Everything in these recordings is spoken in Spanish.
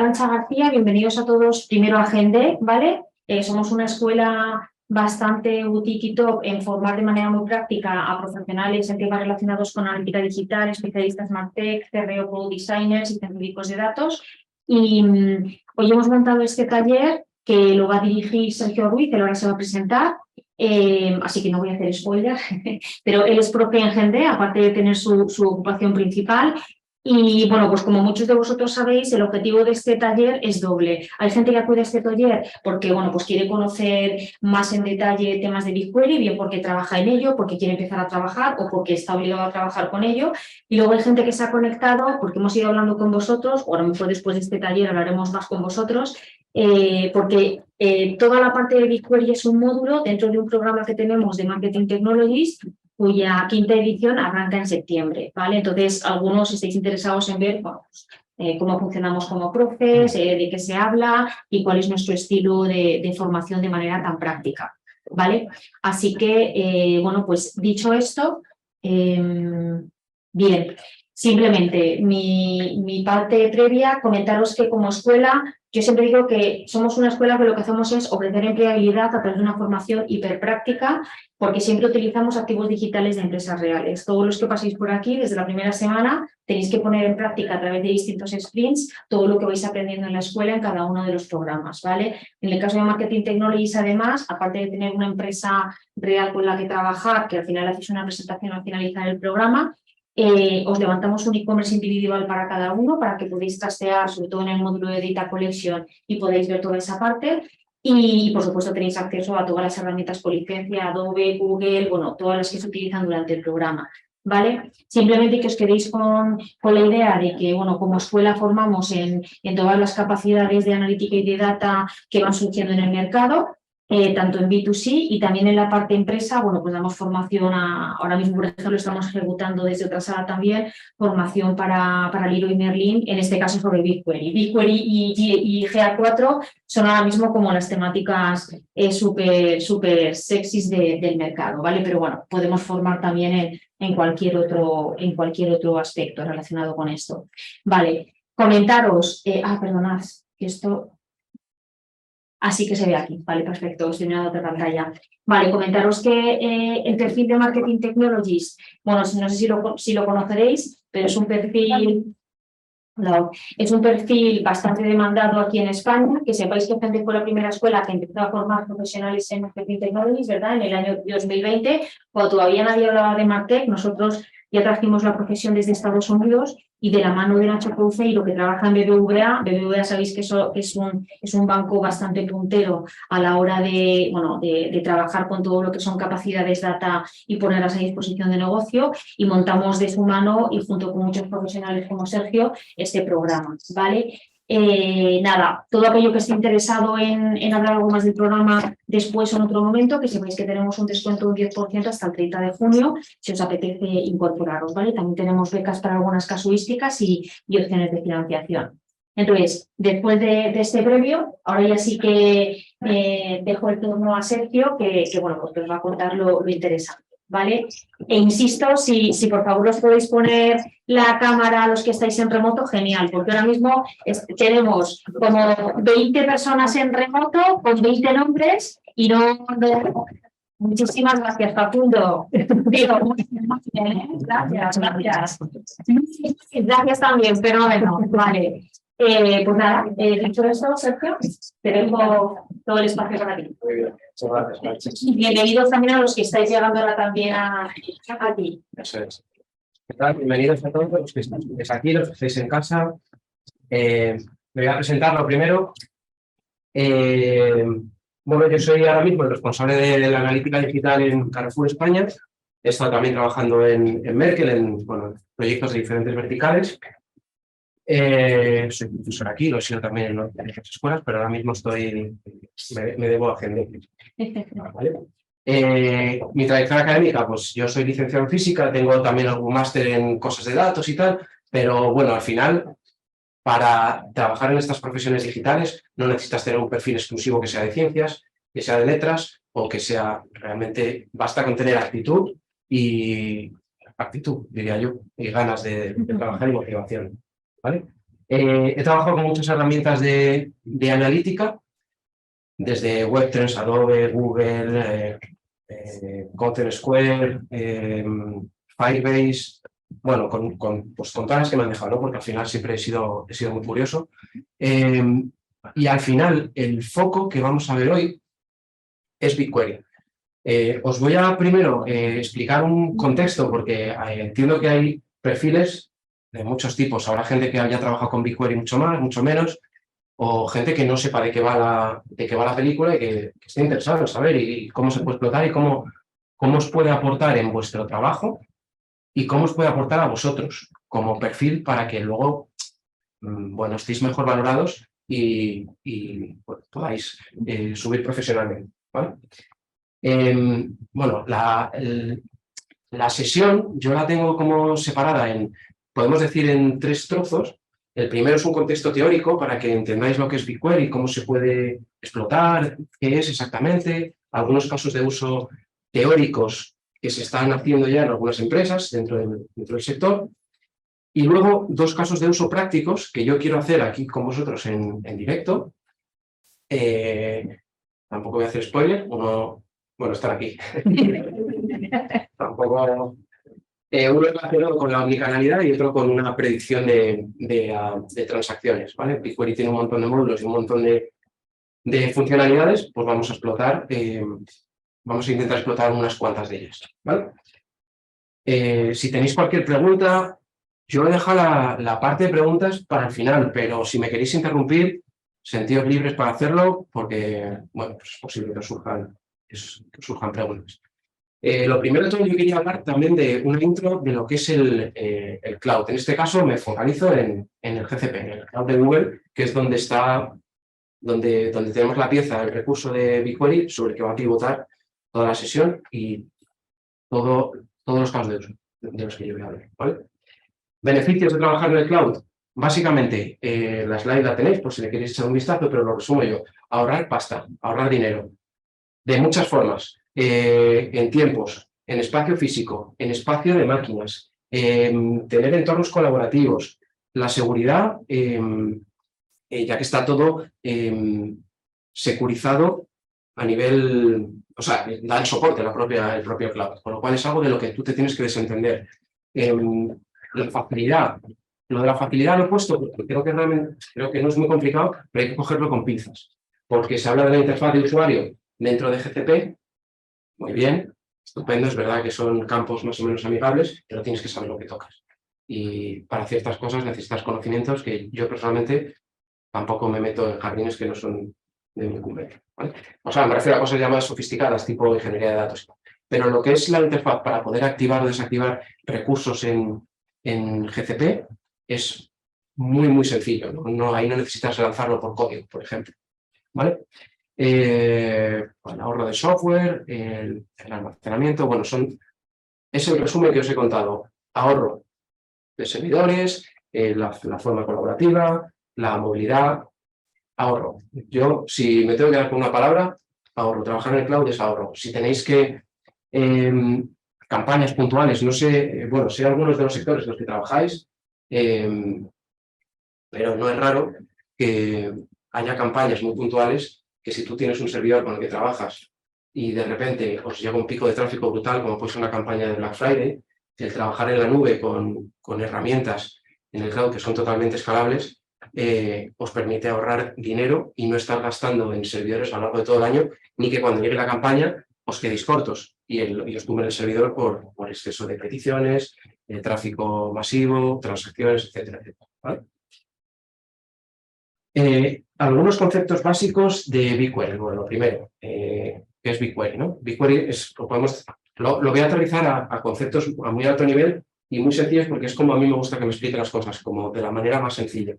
Arantxa García, bienvenidos a todos primero a Gende, ¿vale? Somos una escuela bastante boutique y top en formar de manera muy práctica a profesionales en temas relacionados con analítica digital, especialistas MarTech, CRO, Product Designers y científicos de datos. Y hoy hemos montado este taller que lo va a dirigir Sergio Ruiz, que ahora se va a presentar. Así que no voy a hacer spoiler, pero él es profe en Gende, aparte de tener su ocupación principal. Y bueno, pues como muchos de vosotros sabéis, el objetivo de este taller es doble. Hay gente que acude a este taller porque bueno, pues quiere conocer más en detalle temas de BigQuery, bien porque trabaja en ello, porque quiere empezar a trabajar o porque está obligado a trabajar con ello. Y luego hay gente que se ha conectado porque hemos ido hablando con vosotros, o a lo mejor después de este taller hablaremos más con vosotros, porque toda la parte de BigQuery es un módulo dentro de un programa que tenemos de Marketing Technologies, cuya quinta edición arranca en septiembre, ¿vale? Entonces, algunos estáis interesados en ver bueno, pues, cómo funcionamos como profes, de qué se habla y cuál es nuestro estilo de formación de manera tan práctica, ¿vale? Así que, bueno, pues dicho esto, bien, simplemente mi parte previa, comentaros que como escuela, yo siempre digo que somos una escuela que lo que hacemos es ofrecer empleabilidad a través de una formación hiperpráctica, porque siempre utilizamos activos digitales de empresas reales. Todos los que paséis por aquí, desde la primera semana, tenéis que poner en práctica a través de distintos sprints todo lo que vais aprendiendo en la escuela en cada uno de los programas, ¿vale? En el caso de Marketing Technologies, además, aparte de tener una empresa real con la que trabajar, que al final hacéis una presentación al finalizar el programa, os levantamos un e-commerce individual para cada uno, para que podáis trastear, sobre todo en el módulo de Data Collection, y podéis ver toda esa parte. Y, por supuesto, tenéis acceso a todas las herramientas con licencia, Adobe, Google, bueno, todas las que se utilizan durante el programa, ¿vale? Simplemente que os quedéis con la idea de que, bueno, como escuela formamos en todas las capacidades de analítica y de data que van surgiendo en el mercado, tanto en B2C y también en la parte empresa, bueno, pues damos formación ahora mismo, por ejemplo, estamos ejecutando desde otra sala también formación para Leroy Merlin, en este caso sobre BigQuery. BigQuery y GA4 son ahora mismo como las temáticas súper sexys del mercado, ¿vale? Pero bueno, podemos formar también en cualquier otro aspecto relacionado con esto. Vale, comentaros, perdonad, que esto... Así que se ve aquí, vale, perfecto, estoy mirando otra pantalla. Vale, comentaros que el perfil de Marketing Technologies, bueno, no sé si lo conoceréis, pero es un perfil... No, es un perfil bastante demandado aquí en España, que sepáis que Gende fue la primera escuela que empezó a formar profesionales en Marketing Technologies, ¿verdad? En el año 2020, cuando todavía nadie hablaba de MarTech, nosotros ya trajimos la profesión desde Estados Unidos y de la mano de Nacho Couceiro, que trabaja en BBVA sabéis que eso es un banco bastante puntero a la hora de, bueno, de trabajar con todo lo que son capacidades data y ponerlas a disposición de negocio, y montamos de su mano y junto con muchos profesionales como Sergio, este programa, ¿vale? Nada, todo aquello que esté interesado en hablar algo más del programa después o en otro momento, que sepáis que tenemos un descuento de un 10% hasta el 30 de junio, si os apetece incorporaros, ¿vale? También tenemos becas para algunas casuísticas y opciones de financiación. Entonces, después de este previo, ahora ya sí que dejo el turno a Sergio, que bueno, pues os va a contar lo interesante, ¿vale? E insisto, si por favor os podéis poner la cámara a los que estáis en remoto, genial, porque ahora mismo tenemos como 20 personas en remoto con 20 nombres y no... Muchísimas gracias, Facundo. Digo, muy bien, ¿eh? Gracias. Gracias también, pero bueno, vale. Pues nada, dicho eso, Sergio, te dejo todo el espacio para ti. Muy bien, muchas gracias. Bienvenidos también a los que estáis llegando ahora también a ti. Eso es. ¿Qué tal? Bienvenidos a todos los que estáis aquí, los que estáis en casa. Me voy a presentar lo primero. Bueno, yo soy ahora mismo el responsable de la analítica digital en Carrefour España. He estado también trabajando en Merkel, en proyectos de diferentes verticales. Soy profesor aquí, lo he sido también en otras escuelas, pero ahora mismo me debo a Gende. ¿Vale? Mi trayectoria académica, pues yo soy licenciado en física, tengo también algún máster en cosas de datos y tal, pero bueno, al final, para trabajar en estas profesiones digitales no necesitas tener un perfil exclusivo que sea de ciencias, que sea de letras, o que sea realmente, basta con tener actitud, diría yo, y ganas de trabajar y motivación, ¿vale? He trabajado con muchas herramientas de analítica, desde Webtrends, Adobe, Google, Content Square, Firebase, bueno, pues con todas las que me han dejado, ¿no? Porque al final siempre he sido muy curioso. Y al final, el foco que vamos a ver hoy es BigQuery. Os voy a primero explicar un contexto, porque entiendo que hay perfiles de muchos tipos. Habrá gente que haya trabajado con BigQuery mucho más, mucho menos, o gente que no sepa de qué va la película y que esté interesado en saber y cómo se puede explotar y cómo os puede aportar en vuestro trabajo y cómo os puede aportar a vosotros como perfil para que luego, bueno, estéis mejor valorados y bueno, podáis subir profesionalmente, ¿vale? Bueno, la sesión yo la tengo como separada podemos decir, en 3 trozos. El primero es un contexto teórico para que entendáis lo que es BigQuery, cómo se puede explotar, qué es exactamente, algunos casos de uso teóricos que se están haciendo ya en algunas empresas dentro del sector. Y luego 2 casos de uso prácticos que yo quiero hacer aquí con vosotros en directo. Tampoco voy a hacer spoiler, bueno, están aquí. Tampoco. Uno es relacionado con la omnicanalidad y otro con una predicción de transacciones, ¿vale? BigQuery tiene un montón de módulos y un montón de funcionalidades, pues vamos a explotar, vamos a intentar explotar unas cuantas de ellas, ¿vale? Si tenéis cualquier pregunta, yo he dejado la parte de preguntas para el final, pero si me queréis interrumpir, sentidos libres para hacerlo, porque, bueno, pues es posible que os surjan preguntas. Lo primero de todo, yo quería hablar también de una intro de lo que es el cloud. En este caso me focalizo en el GCP, en el cloud de Google, que es donde tenemos la pieza, el recurso de BigQuery, sobre el que va a pivotar toda la sesión y todos los casos de uso de los que yo voy a hablar, ¿vale? Beneficios de trabajar en el cloud. Básicamente, la slide la tenéis por si le queréis echar un vistazo, pero lo resumo yo. Ahorrar pasta, ahorrar dinero. De muchas formas. En tiempos, en espacio físico, en espacio de máquinas, tener entornos colaborativos, la seguridad, ya que está todo securizado a nivel, o sea, da el soporte el propio cloud, con lo cual es algo de lo que tú te tienes que desentender. La facilidad. Lo de la facilidad lo he puesto porque creo que no es muy complicado, pero hay que cogerlo con pinzas, porque se habla de la interfaz de usuario dentro de GCP. Muy bien, estupendo, es verdad que son campos más o menos amigables, pero tienes que saber lo que tocas. Y para ciertas cosas necesitas conocimientos que yo personalmente tampoco me meto en jardines que no son de mi incumbencia, ¿vale? O sea, me refiero a cosas ya más sofisticadas, tipo ingeniería de datos. Pero lo que es la interfaz para poder activar o desactivar recursos en GCP es muy sencillo, ¿no? Ahí no necesitas lanzarlo por código, por ejemplo, ¿vale? El ahorro de software, el almacenamiento, bueno, es el resumen que os he contado. Ahorro de servidores, la forma colaborativa, la movilidad, ahorro. Yo, si me tengo que dar con una palabra, ahorro. Trabajar en el cloud es ahorro. Si tenéis que campañas puntuales, no sé, bueno, sé algunos de los sectores en los que trabajáis, pero no es raro que haya campañas muy puntuales que si tú tienes un servidor con el que trabajas y de repente os llega un pico de tráfico brutal, como puede ser una campaña de Black Friday, el trabajar en la nube con herramientas en el cloud que son totalmente escalables, os permite ahorrar dinero y no estar gastando en servidores a lo largo de todo el año, ni que cuando llegue la campaña os quedéis cortos y os tumben el servidor por exceso de peticiones, tráfico masivo, transacciones, etcétera, ¿vale? Algunos conceptos básicos de BigQuery. Bueno, lo primero, ¿qué es BigQuery, ¿no? BigQuery lo voy a aterrizar a conceptos a muy alto nivel y muy sencillos porque es como a mí me gusta que me expliquen las cosas, como de la manera más sencilla.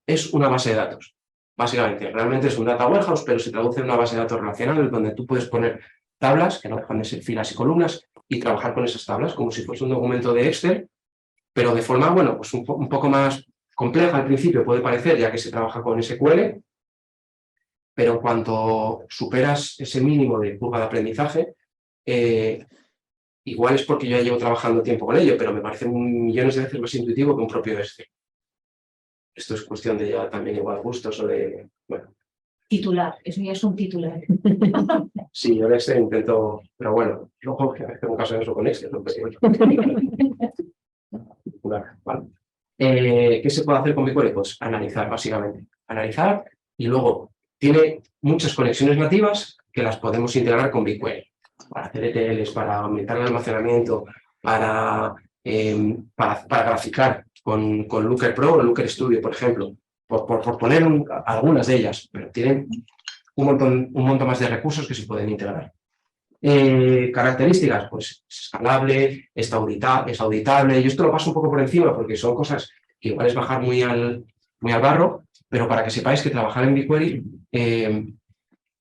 Es una base de datos, básicamente. Realmente es un data warehouse, pero se traduce en una base de datos relacional donde tú puedes poner tablas, que no dejan de ser filas y columnas, y trabajar con esas tablas como si fuese un documento de Excel, pero de forma, bueno, pues un poco más compleja al principio puede parecer, ya que se trabaja con SQL, pero en cuanto superas ese mínimo de curva de aprendizaje, igual es porque yo ya llevo trabajando tiempo con ello, pero me parece millones de veces más intuitivo que un propio Excel. esto es cuestión de ya también igual gustos o de... Bueno, Titular, eso ya es un titular. sí, yo Excel intento, pero bueno, luego que tengo caso de eso con Excel, ¿no? Pero bueno, vale. ¿Qué se puede hacer con BigQuery? Pues analizar, básicamente. Analizar y luego tiene muchas conexiones nativas que las podemos integrar con BigQuery. Para hacer ETLs, para aumentar el almacenamiento, para graficar con Looker Pro o Looker Studio, por ejemplo, por poner algunas de ellas, pero tienen un montón más de recursos que se pueden integrar. Características, pues es escalable, es auditable. Yo esto lo paso un poco por encima porque son cosas que igual es bajar muy al barro, pero para que sepáis que trabajar en BigQuery,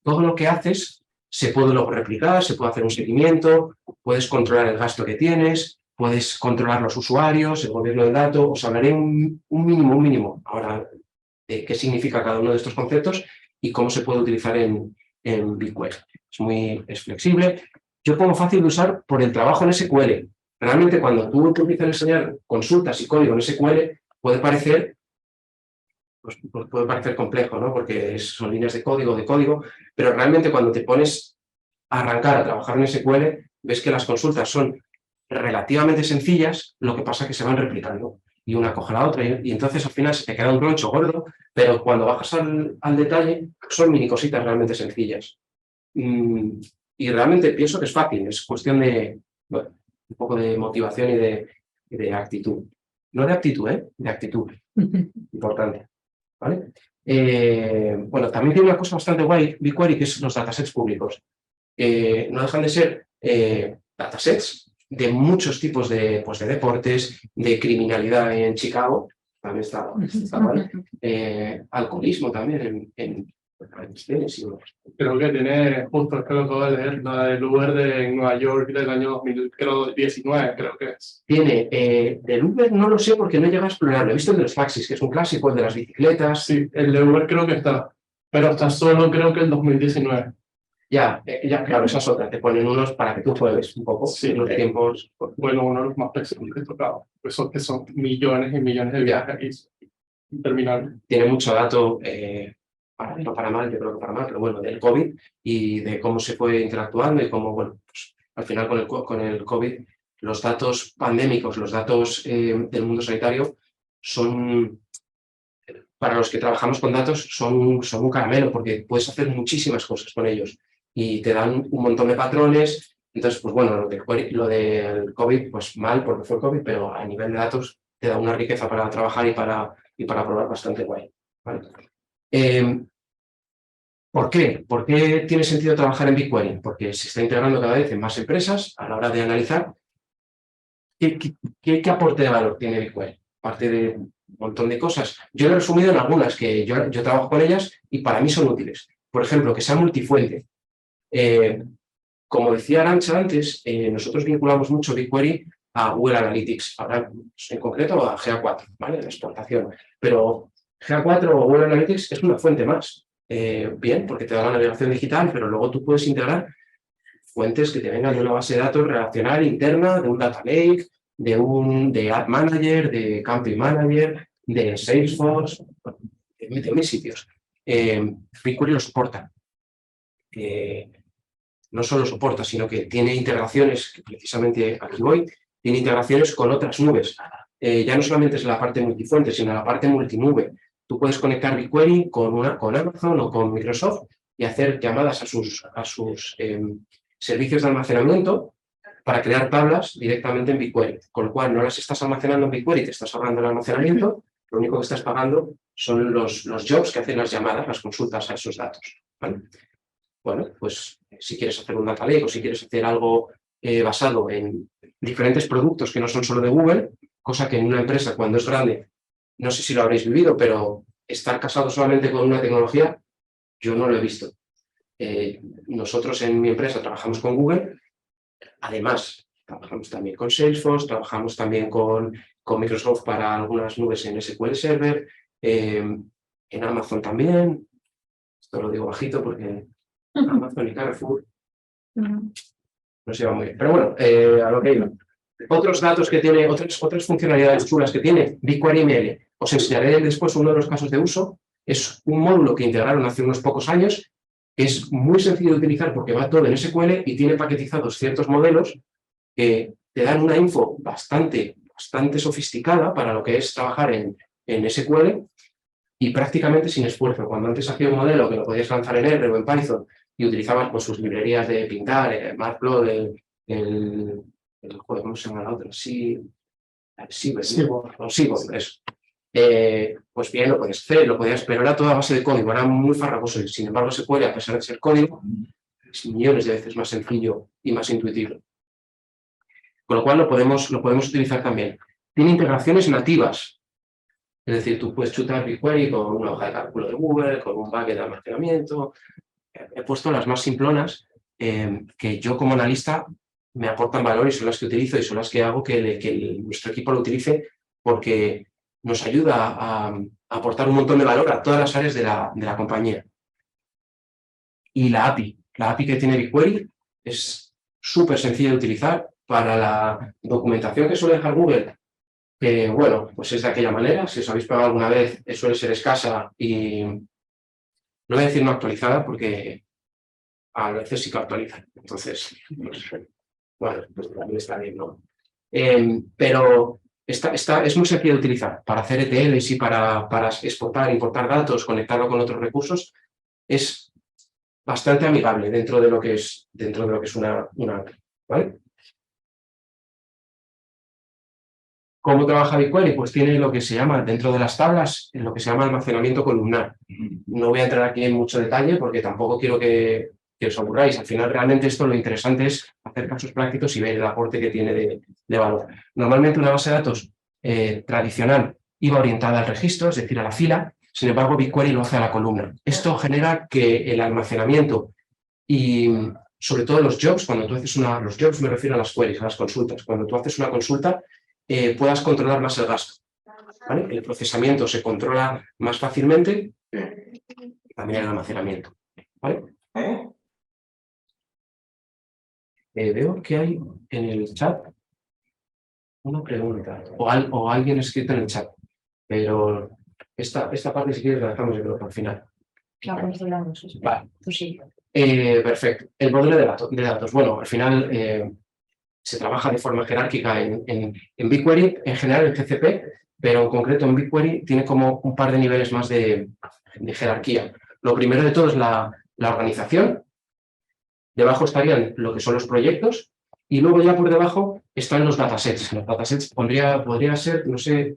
todo lo que haces se puede luego replicar, se puede hacer un seguimiento, puedes controlar el gasto que tienes, puedes controlar los usuarios, el gobierno del dato. Os hablaré un mínimo ahora de qué significa cada uno de estos conceptos y cómo se puede utilizar en BigQuery. Es flexible. Yo pongo fácil de usar por el trabajo en SQL. Realmente cuando tú te empiezas a enseñar consultas y código en SQL puede parecer complejo, ¿no? Porque son líneas de código, pero realmente cuando te pones a arrancar a trabajar en SQL, ves que las consultas son relativamente sencillas, lo que pasa es que se van replicando y una coge la otra y entonces al final se te queda un troncho gordo, pero cuando bajas al detalle son mini cositas realmente sencillas. Y realmente pienso que es fácil, es cuestión de, bueno, un poco de motivación y de actitud. No de aptitud, de actitud. Importante. ¿Vale? Bueno, también tiene una cosa bastante guay, BigQuery, que es los datasets públicos. No dejan de ser datasets de muchos tipos de deportes, de criminalidad en Chicago, también está mal, alcoholismo también en Creo que tiene, justo es que lo acabo de leer, la del Uber de Nueva York del año 2019, creo que es. Tiene, del Uber no lo sé porque no llega a explorarlo. He visto el de los taxis, que es un clásico, el de las bicicletas. Sí, el de Uber creo que está, pero está solo creo que el 2019. Ya, claro, esa es otra. Te ponen unos para que tú juegues un poco. Sí, los tiempos. Bueno, uno de los más pesados que he tocado. Esos que son millones y millones de viajes interminables. Tiene mucho dato, para bien o para mal, yo creo que para mal, pero bueno, del COVID y de cómo se fue interactuando y cómo, bueno, pues, al final con el COVID, los datos pandémicos, los datos del mundo sanitario son, para los que trabajamos con datos, son un caramelo porque puedes hacer muchísimas cosas con ellos y te dan un montón de patrones. Entonces, pues bueno, lo del COVID, pues mal porque fue el COVID, pero a nivel de datos te da una riqueza para trabajar y para probar bastante guay. ¿Vale? ¿Por qué? ¿Por qué tiene sentido trabajar en BigQuery? Porque se está integrando cada vez en más empresas a la hora de analizar qué aporte de valor tiene BigQuery. Aparte de un montón de cosas. Yo lo he resumido en algunas que yo trabajo con ellas y para mí son útiles. Por ejemplo, que sea multifuente. Como decía Arantxa antes, nosotros vinculamos mucho BigQuery a Google Analytics, ahora en concreto a GA4, ¿vale? La exportación. Pero GA4 o Google Analytics es una fuente más. Bien, porque te da la navegación digital, pero luego tú puedes integrar fuentes que te vengan de una base de datos relacional interna, de un data lake, de Ad Manager, de Campaign Manager, de Salesforce, de mil sitios. BigQuery lo soporta. No solo soporta, sino que tiene integraciones, que precisamente aquí voy, tiene integraciones con otras nubes. Ya no solamente es la parte multifuente, sino la parte multinube. Tú puedes conectar BigQuery con Amazon o con Microsoft y hacer llamadas a sus servicios de almacenamiento para crear tablas directamente en BigQuery. Con lo cual no las estás almacenando en BigQuery, te estás ahorrando el almacenamiento, lo único que estás pagando son los jobs que hacen las llamadas, las consultas a esos datos. ¿Vale? Bueno, pues si quieres hacer un data lake o si quieres hacer algo basado en diferentes productos que no son solo de Google, cosa que en una empresa cuando es grande, no sé si lo habréis vivido, pero estar casado solamente con una tecnología, yo no lo he visto. Nosotros en mi empresa trabajamos con Google, además trabajamos también con Salesforce, trabajamos también con Microsoft para algunas nubes en SQL Server, en Amazon también, esto lo digo bajito porque Amazon y Carrefour no se llevan muy bien. Pero bueno, a lo que iba. Otros datos que tiene, otras funcionalidades chulas que tiene BigQuery ML. Os enseñaré después uno de los casos de uso. Es un módulo que integraron hace unos pocos años. Es muy sencillo de utilizar porque va todo en SQL y tiene paquetizados ciertos modelos que te dan una info bastante sofisticada para lo que es trabajar en SQL y prácticamente sin esfuerzo. Cuando antes hacía un modelo que lo podías lanzar en R o en Python y utilizabas pues, sus librerías de pintar, Matplotlib, joder, ¿cómo se llama la otra? Seaborn, eso. Pues bien, lo podías hacer, pero era toda base de código, era muy farragoso. Y sin embargo, SQL, a pesar de ser código, es millones de veces más sencillo y más intuitivo. Con lo cual lo podemos utilizar también. Tiene integraciones nativas. Es decir, tú puedes chutar BigQuery con una hoja de cálculo de Google, con un bucket de almacenamiento. He puesto las más simplonas que yo como analista me aportan valor y son las que utilizo y son las que hago que nuestro equipo lo utilice porque nos ayuda a aportar un montón de valor a todas las áreas de la compañía. Y la API que tiene BigQuery es súper sencilla de utilizar para la documentación que suele dejar Google, que bueno, pues es de aquella manera. Si os habéis pegado alguna vez, suele ser escasa y no voy a decir no actualizada porque a veces sí que actualizan. Entonces, bueno, pues también está bien, ¿no? Pero es muy sencillo de utilizar para hacer ETLs y para exportar, importar datos, conectarlo con otros recursos. Es bastante amigable dentro de lo que es una API, ¿vale? ¿Cómo trabaja BigQuery? Pues tiene lo que se llama, dentro de las tablas, lo que se llama almacenamiento columnar. No voy a entrar aquí en mucho detalle porque tampoco quiero que os aburráis. Al final, realmente esto lo interesante es hacer casos prácticos y ver el aporte que tiene de valor. Normalmente una base de datos tradicional iba orientada al registro, es decir, a la fila. Sin embargo, BigQuery lo hace a la columna. Esto genera que el almacenamiento y sobre todo los jobs, cuando tú haces los jobs me refiero a las queries, a las consultas. Cuando tú haces una consulta, puedas controlar más el gasto, ¿vale? El procesamiento se controla más fácilmente, también el almacenamiento, ¿vale? Veo que hay en el chat una pregunta, o alguien escrito en el chat, pero esta parte si quieres la dejamos yo creo al final. Claro, vale. Pues sí. Perfecto. El modelo de datos. Bueno, al final se trabaja de forma jerárquica en BigQuery, en general en GCP, pero en concreto en BigQuery tiene como un par de niveles más de jerarquía. Lo primero de todo es la organización. Debajo estarían lo que son los proyectos y luego ya por debajo están los datasets. Los datasets podría ser, no sé,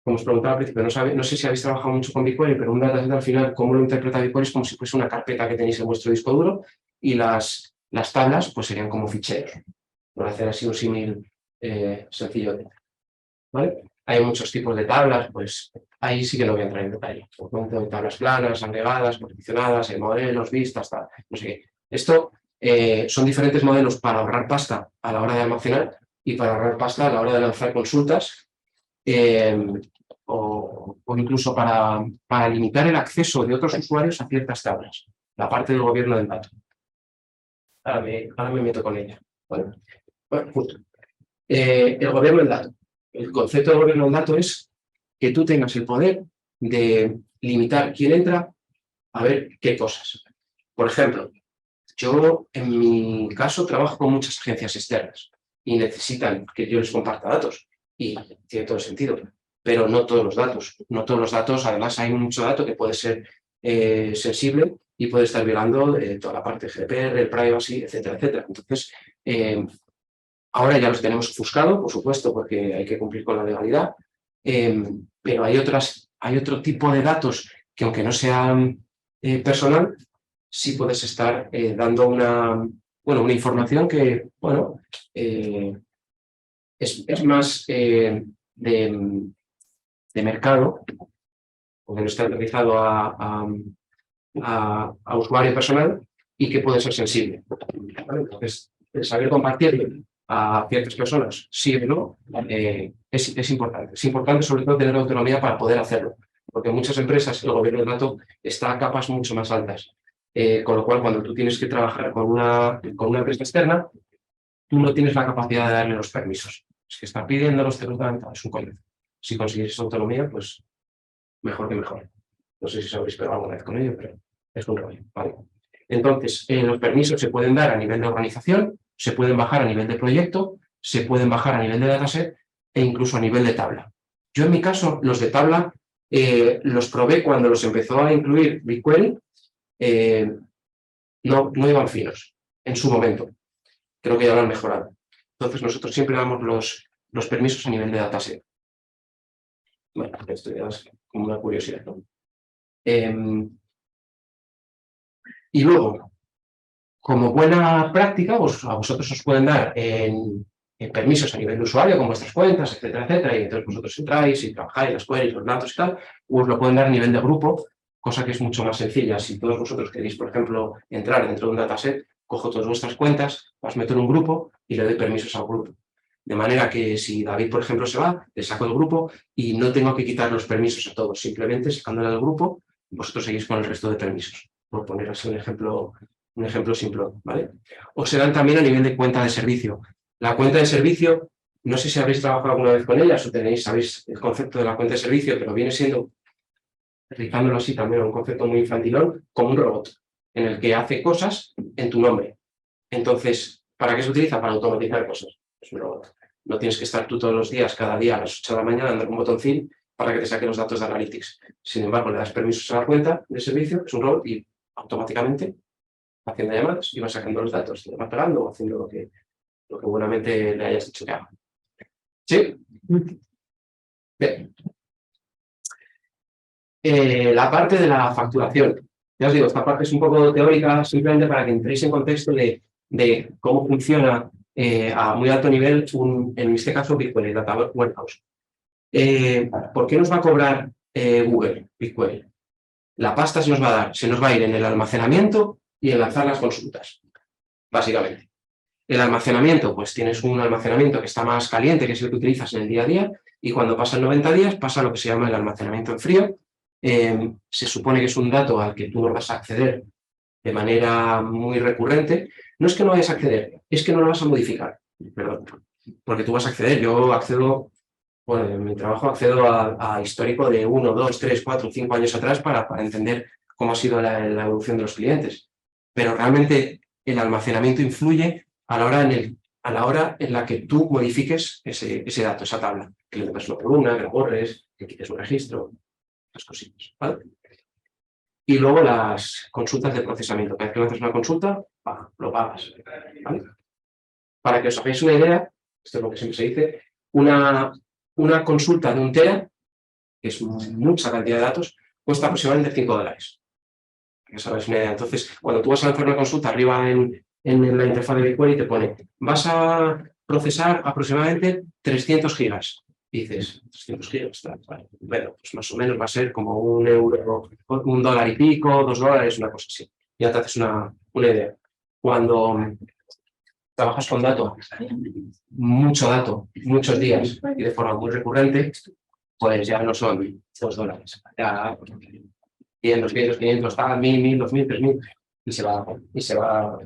como os preguntaba al principio, no sé si habéis trabajado mucho con BigQuery, pero un dataset al final, cómo lo interpreta BigQuery es como si fuese una carpeta que tenéis en vuestro disco duro y las tablas pues serían como ficheros. Por hacer así un símil sencillo. ¿Vale? Hay muchos tipos de tablas, pues ahí sí que no voy a entrar en detalle. Por ejemplo, hay tablas planas, agregadas, particionadas, hay modelos, vistas, tal, no sé qué. Esto son diferentes modelos para ahorrar pasta a la hora de almacenar y para ahorrar pasta a la hora de lanzar consultas o incluso para limitar el acceso de otros usuarios a ciertas tablas. La parte del gobierno del dato. Ahora me meto con ella. ¿Vale? Bueno, justo. El gobierno del dato. El concepto de gobierno del dato es que tú tengas el poder de limitar quién entra a ver qué cosas. Por ejemplo, yo en mi caso trabajo con muchas agencias externas y necesitan que yo les comparta datos y tiene todo el sentido, pero no todos los datos. No todos los datos, además hay mucho dato que puede ser sensible y puede estar violando toda la parte de GDPR, el privacy, etcétera, etcétera. Entonces, ahora ya los tenemos ofuscado, por supuesto, porque hay que cumplir con la legalidad, pero hay otro tipo de datos que, aunque no sean personal, sí puedes estar dando una información que, bueno, es más de mercado, porque no está realizado a usuario personal y que puede ser sensible. ¿Vale? Entonces, el saber compartirlo a ciertas personas, sí o no, es importante. Es importante sobre todo tener autonomía para poder hacerlo, porque en muchas empresas el gobierno del dato está a capas mucho más altas, con lo cual cuando tú tienes que trabajar con una empresa externa, tú no tienes la capacidad de darle los permisos. Es que estar pidiéndolos te los dan, es un coño. Si consigues esa autonomía, pues mejor que mejor. No sé si os habréis pegado alguna vez con ello, pero es un rollo, ¿vale? Entonces, los permisos se pueden dar a nivel de organización, se pueden bajar a nivel de proyecto, se pueden bajar a nivel de dataset e incluso a nivel de tabla. Yo en mi caso, los de tabla los probé cuando los empezó a incluir BigQuery, no iban finos en su momento. Creo que ya lo han mejorado. Entonces nosotros siempre damos los permisos a nivel de dataset. Bueno, esto ya es como una curiosidad, ¿no? Y luego, como buena práctica, pues a vosotros os pueden dar en permisos a nivel de usuario, con vuestras cuentas, etcétera, etcétera, y entonces vosotros entráis y trabajáis las queries, los datos y tal, os lo pueden dar a nivel de grupo, cosa que es mucho más sencilla. Si todos vosotros queréis, por ejemplo, entrar dentro de un dataset, cojo todas vuestras cuentas, las meto en un grupo y le doy permisos al grupo. De manera que si David, por ejemplo, se va, le saco del grupo y no tengo que quitar los permisos a todos, simplemente sacándole del grupo, vosotros seguís con el resto de permisos, por poner así un ejemplo simple, ¿vale? O se dan también a nivel de cuenta de servicio. La cuenta de servicio, no sé si habréis trabajado alguna vez con ellas o sabéis el concepto de la cuenta de servicio, pero viene siendo, utilizándolo así también, un concepto muy infantilón, como un robot, en el que hace cosas en tu nombre. Entonces, ¿para qué se utiliza? Para automatizar cosas. Es un robot. No tienes que estar tú todos los días, cada día a las 8 de la mañana, dando un botoncín para que te saque los datos de Analytics. Sin embargo, le das permisos a la cuenta de servicio, es un robot, y automáticamente haciendo llamadas y va sacando los datos, te va pegando o haciendo lo que buenamente le hayas dicho que haga. ¿Sí? Bien. La parte de la facturación. Ya os digo, esta parte es un poco teórica, simplemente para que entréis en contexto de cómo funciona a muy alto nivel, en este caso, BigQuery, Data Warehouse. ¿Por qué nos va a cobrar Google BigQuery? La pasta se nos va a ir en el almacenamiento y en lanzar las consultas, básicamente. El almacenamiento, pues tienes un almacenamiento que está más caliente, que es el que utilizas en el día a día, y cuando pasan 90 días pasa lo que se llama el almacenamiento en frío. Se supone que es un dato al que tú no vas a acceder de manera muy recurrente. No es que no vayas a acceder, es que no lo vas a modificar. Perdón, porque tú vas a acceder, yo accedo, bueno, en mi trabajo accedo a histórico de 1, 2, 3, 4, 5 años atrás para entender cómo ha sido la evolución de los clientes. Pero realmente el almacenamiento influye a la hora en la que tú modifiques ese dato, esa tabla. Que le metas una columna, que la borres, que quites un registro, las cositas, ¿vale? Y luego las consultas de procesamiento. Cada vez que haces una consulta, lo pagas, ¿vale? Para que os hagáis una idea, esto es lo que siempre se dice, una consulta de 1 tera, que es mucha cantidad de datos, cuesta aproximadamente $5. Que os hagáis una idea. Entonces, cuando tú vas a lanzar una consulta arriba en la interfaz de BigQuery te pone, vas procesar aproximadamente 300 gigas. Y dices, 300 gigas, vale. Bueno, pues más o menos va a ser como €1, $1 y pico, $2, una cosa así. Ya te haces una idea. Cuando trabajas con datos, mucho dato, muchos días y de forma muy recurrente, pues ya no son $2. Ya 100, 200, 500, 1000, 2000, 3000 y se va.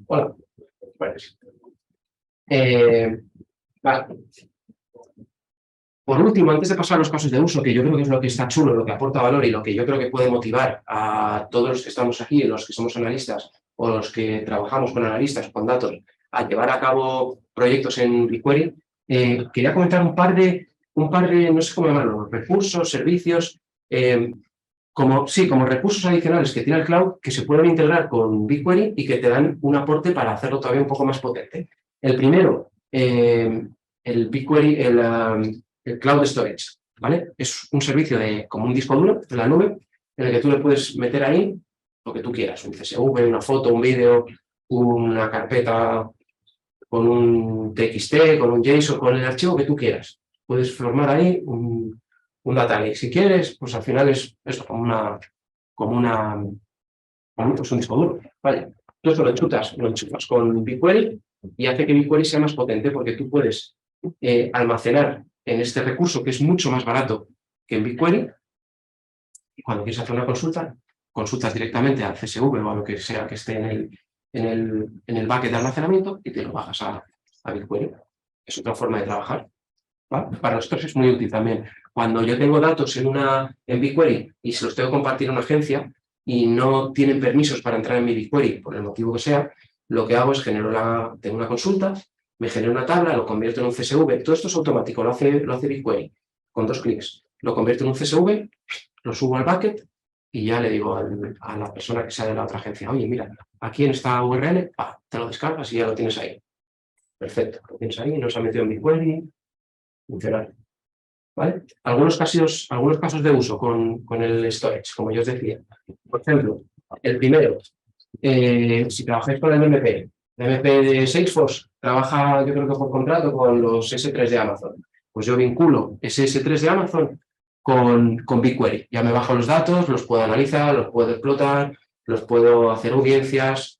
Bueno, pues. Vale. Por último, antes de pasar a los casos de uso, que yo creo que es lo que está chulo, lo que aporta valor y lo que yo creo que puede motivar a todos los que estamos aquí, los que somos analistas o los que trabajamos con analistas o con datos, a llevar a cabo proyectos en BigQuery, quería comentar un par de, no sé cómo llamarlo, recursos, servicios, como recursos adicionales que tiene el cloud que se pueden integrar con BigQuery y que te dan un aporte para hacerlo todavía un poco más potente. El primero, el BigQuery, el Cloud Storage, ¿vale? Es un servicio como un disco duro en la nube, en el que tú le puedes meter ahí lo que tú quieras, un CSV, una foto, un vídeo, una carpeta con un TXT, con un JSON, con el archivo que tú quieras. Puedes formar ahí un data lake. Si quieres, pues al final es eso, como un disco duro, ¿vale? Tú eso lo enchufas con BigQuery y hace que BigQuery sea más potente porque tú puedes almacenar en este recurso que es mucho más barato que en BigQuery, y cuando quieres hacer una consulta, consultas directamente al CSV o a lo que sea que esté en el bucket de almacenamiento y te lo bajas a BigQuery. Es otra forma de trabajar, ¿vale? Para nosotros es muy útil también. Cuando yo tengo datos en BigQuery y se los tengo que compartir a una agencia y no tienen permisos para entrar en mi BigQuery, por el motivo que sea, lo que hago es tengo una consulta, me genero una tabla, lo convierto en un CSV. Todo esto es automático, lo hace BigQuery con 2 clics. Lo convierto en un CSV, lo subo al bucket y ya le digo a la persona que sea de la otra agencia, oye, mira, aquí en esta URL, te lo descargas y ya lo tienes ahí. Perfecto, lo tienes ahí, nos ha metido en BigQuery, funcional. ¿Vale? Algunos casos de uso con el storage, como yo os decía. Por ejemplo, el primero, si trabajáis con el MP de Salesforce trabaja, yo creo que por contrato, con los S3 de Amazon. Pues yo vinculo ese S3 de Amazon con BigQuery. Ya me bajo los datos, los puedo analizar, los puedo explotar, los puedo hacer audiencias,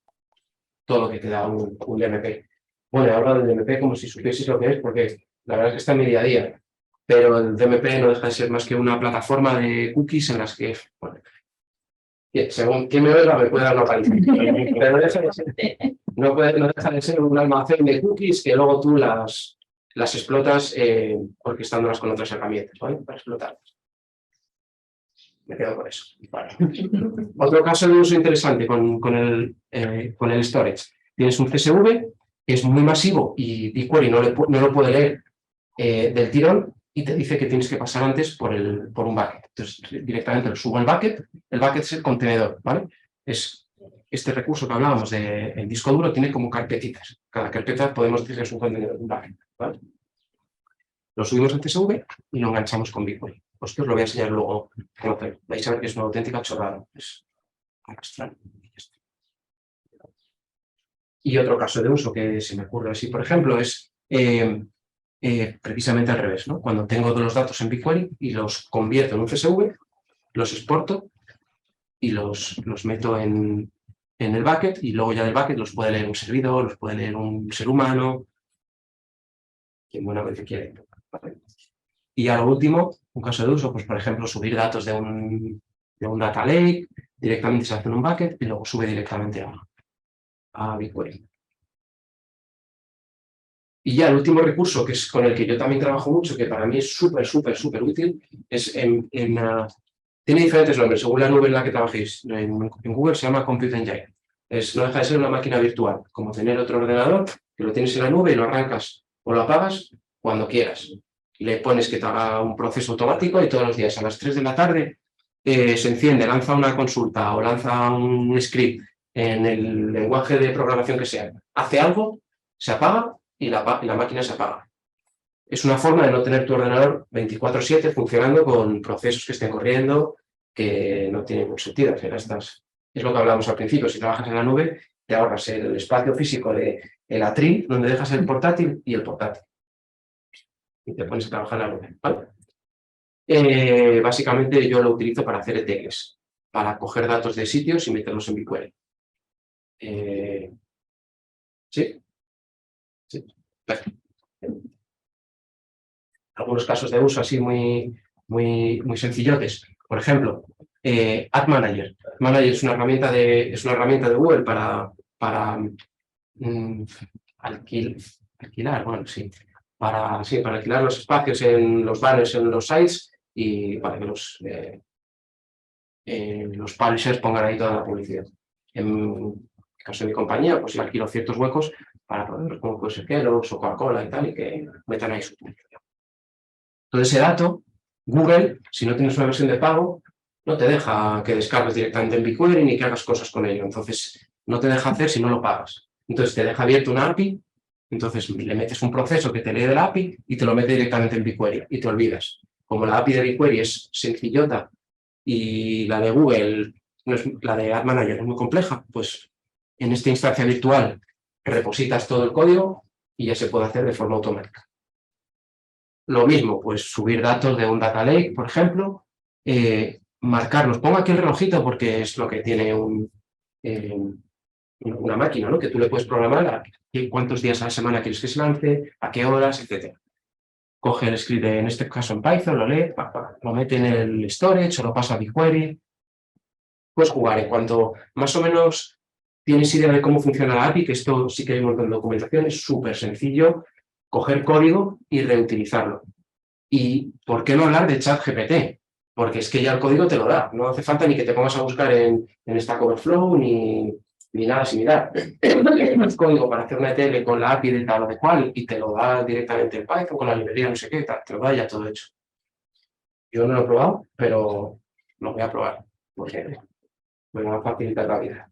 todo lo que te da un DMP. Bueno, he hablado del DMP como si supieseis lo que es, porque la verdad es que está en mi día a día. Pero el DMP no deja de ser más que una plataforma de cookies en las que, bueno, según quien me oiga, me puede dar una paliza. Pero no deja de ser un almacén de cookies que luego tú las explotas orquestándolas con otras herramientas, ¿vale? Para explotarlas. Me quedo con eso. Vale. Otro caso de uso interesante con el storage. Tienes un CSV que es muy masivo y BigQuery no lo puede leer del tirón y te dice que tienes que pasar antes por un bucket. Entonces, directamente lo subo al bucket. El bucket es el contenedor, ¿vale? Es este recurso que hablábamos del disco duro, tiene como carpetitas. Cada carpeta podemos decir que es un contenedor, un bucket, ¿vale? Lo subimos al CSV y lo enganchamos con BigQuery. Pues que os lo voy a enseñar luego. Vais a ver que es una auténtica chorrada. Es arrastrar. Y otro caso de uso que se me ocurre así, por ejemplo, es precisamente al revés, ¿no? Cuando tengo los datos en BigQuery y los convierto en un CSV, los exporto y los meto en el bucket y luego ya del bucket los puede leer un servidor, los puede leer un ser humano, quien buenamente quiere. ¿Vale? Y a lo último, un caso de uso, pues por ejemplo, subir datos de un data lake, directamente se hace en un bucket y luego sube directamente a BigQuery. Y ya el último recurso, que es con el que yo también trabajo mucho, que para mí es súper útil, es tiene diferentes nombres, según la nube en la que trabajéis. En Google se llama Compute Engine. No deja de ser una máquina virtual, como tener otro ordenador, que lo tienes en la nube y lo arrancas o lo apagas cuando quieras. Le pones que te haga un proceso automático y todos los días a las 3 de la tarde se enciende, lanza una consulta o lanza un script en el lenguaje de programación que sea. Hace algo, se apaga y la máquina se apaga. Es una forma de no tener tu ordenador 24/7 funcionando con procesos que estén corriendo, que no tienen mucho sentido. Es lo que hablábamos al principio. Si trabajas en la nube, te ahorras el espacio físico del atril, donde dejas el portátil y el portátil. Y te pones a trabajar en la nube, ¿vale? Básicamente yo lo utilizo para hacer ETLs, para coger datos de sitios y meterlos en BigQuery. ¿Sí? Sí. Perfecto. Algunos casos de uso así muy sencillotes. Por ejemplo, Ad Manager. Ad Manager es una herramienta de Google para alquilar, bueno, sí. Para alquilar los espacios en los banners, en los sites y para que los publishers pongan ahí toda la publicidad. En el caso de mi compañía, pues yo alquilo ciertos huecos para poder, como puede ser Kellogg's o Coca-Cola y tal, y que metan ahí su publicidad. Todo ese dato, Google, si no tienes una versión de pago, no te deja que descargues directamente en BigQuery ni que hagas cosas con ello. Entonces, no te deja hacer si no lo pagas. Entonces, te deja abierto una API, entonces le metes un proceso que te lee de la API y te lo mete directamente en BigQuery y te olvidas. Como la API de BigQuery es sencillota y la de Google, la de Ad Manager es muy compleja, pues en esta instancia virtual repositas todo el código y ya se puede hacer de forma automática. Lo mismo, pues subir datos de un data lake, por ejemplo, marcarlos. Pongo aquí el relojito porque es lo que tiene una máquina, ¿no? Que tú le puedes programar a cuántos días a la semana quieres que se lance, a qué horas, etc. Coge el script, en este caso en Python, lo lee, lo mete en el storage o lo pasa a BigQuery. Puedes jugar. En cuanto más o menos tienes idea de cómo funciona la API, que esto sí que hay un montón de documentación, es súper sencillo. coger código y reutilizarlo. ¿Y por qué no hablar de ChatGPT? Porque es que ya el código te lo da. No hace falta ni que te pongas a buscar en Stack Overflow ni nada similar. El código para hacer una ETL con la API de tal o de cual y te lo da directamente en Python con la librería no sé qué, tal, te lo da ya todo hecho. Yo no lo he probado, pero lo voy a probar porque me va a facilitar la vida.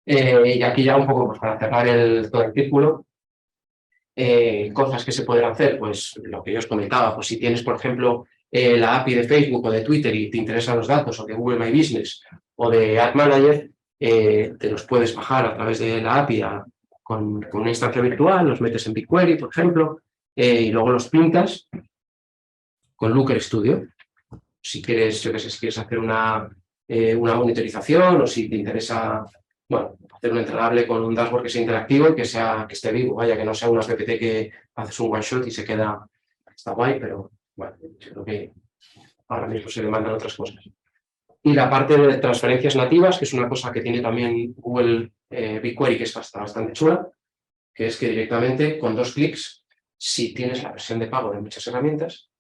Y aquí ya un poco pues, para cerrar todo el círculo, cosas que se pueden hacer, pues lo que yo os comentaba, pues si tienes, por ejemplo, la API de Facebook o de Twitter y te interesan los datos, o de Google My Business o de Ad Manager, te los puedes bajar a través de la API con una instancia virtual, los metes en BigQuery, por ejemplo, y luego los pintas con Looker Studio. Si quieres, yo qué sé, si quieres hacer una monitorización o si te interesa, bueno, hacer un entregable con un dashboard que sea interactivo y que esté vivo, vaya, que no sea una PPT que haces un one shot y se queda, está guay, pero bueno, yo creo que ahora mismo se demandan otras cosas. Y la parte de transferencias nativas, que es una cosa que tiene también Google BigQuery, que está bastante chula, que es que directamente con 2 clics, si tienes la versión de pago de muchas herramientas,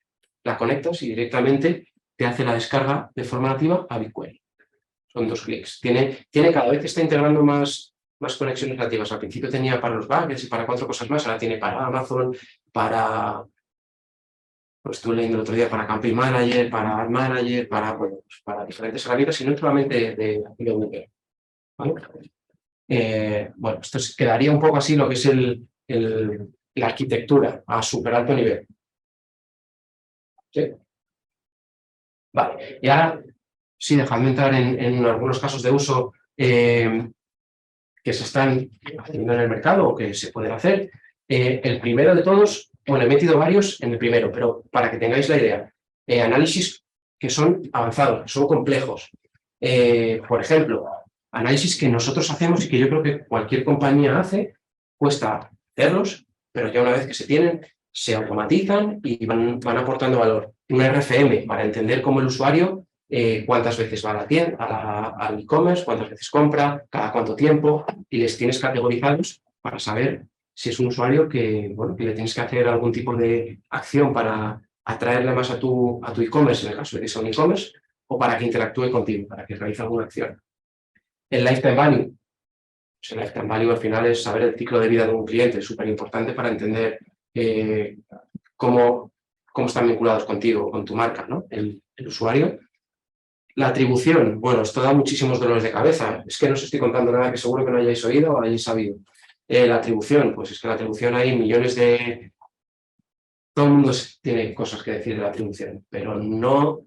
la conectas y directamente te hace la descarga de forma nativa a BigQuery. Son 2 clics. Tiene cada vez que está integrando más conexiones nativas. Al principio tenía para los buckets y para 4 cosas más, ahora tiene para Amazon, pues estuve leyendo el otro día para Campaign Manager, para Ad Manager, pues para diferentes herramientas y no solamente de Google. ¿Vale? Bueno, esto quedaría un poco así lo que es la arquitectura a súper alto nivel. ¿Sí? Vale, y ahora sí, dejadme entrar en algunos casos de uso que se están haciendo en el mercado o que se pueden hacer. El primero de todos, bueno, he metido varios en el primero, pero para que tengáis la idea, análisis que son avanzados, que son complejos. Por ejemplo, análisis que nosotros hacemos y que yo creo que cualquier compañía hace, cuesta hacerlos, pero ya una vez que se tienen, se automatizan y van aportando valor. Un RFM para entender cómo el usuario, cuántas veces va a la tienda, al e-commerce, cuántas veces compra, cada cuánto tiempo, y les tienes categorizados para saber si es un usuario que le tienes que hacer algún tipo de acción para atraerle más a tu e-commerce, en el caso de que sea un e-commerce, o para que interactúe contigo, para que realice alguna acción. El lifetime value. Pues el lifetime value al final es saber el ciclo de vida de un cliente, es súper importante para entender cómo están vinculados contigo, con tu marca, ¿no? El usuario. La atribución, bueno, esto da muchísimos dolores de cabeza. Es que no os estoy contando nada que seguro que no hayáis oído o hayáis sabido. La atribución, pues es que la atribución hay millones de... Todo el mundo tiene cosas que decir de la atribución, pero no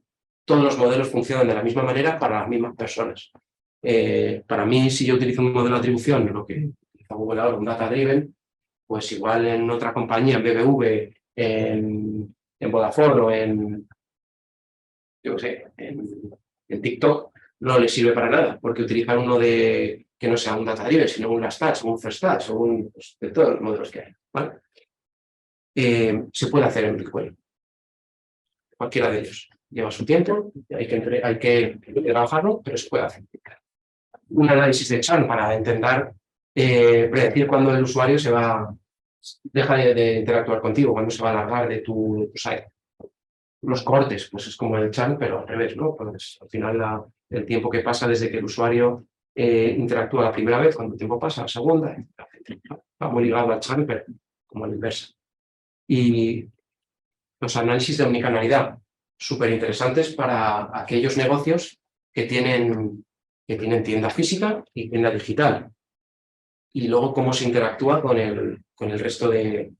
todos los modelos funcionan de la misma manera para las mismas personas. Para mí, si yo utilizo un modelo de atribución, lo que utiliza Google ahora, un data driven, pues igual en otra compañía, en BBV, en Vodafone o yo qué sé, en TikTok, no les sirve para nada, porque utilizan uno que no sea un data driven, sino un Stats, o un First Stats, o de todos los modelos que hay. ¿Vale? Se puede hacer en BigQuery. Cualquiera de ellos. Lleva su tiempo, hay que trabajarlo, pero se puede hacer. Un análisis de churn para intentar predecir cuándo el usuario deja de interactuar contigo, cuándo se va a alargar de tu site. Los cortes, pues es como el churn, pero al revés, ¿no? Pues al final el tiempo que pasa desde que el usuario interactúa la primera vez, cuánto tiempo pasa la segunda, va muy ligado al churn, pero como a la inversa. Y los análisis de omnicanalidad, súper interesantes para aquellos negocios que tienen tienda física y tienda digital. Y luego cómo se interactúa con el resto de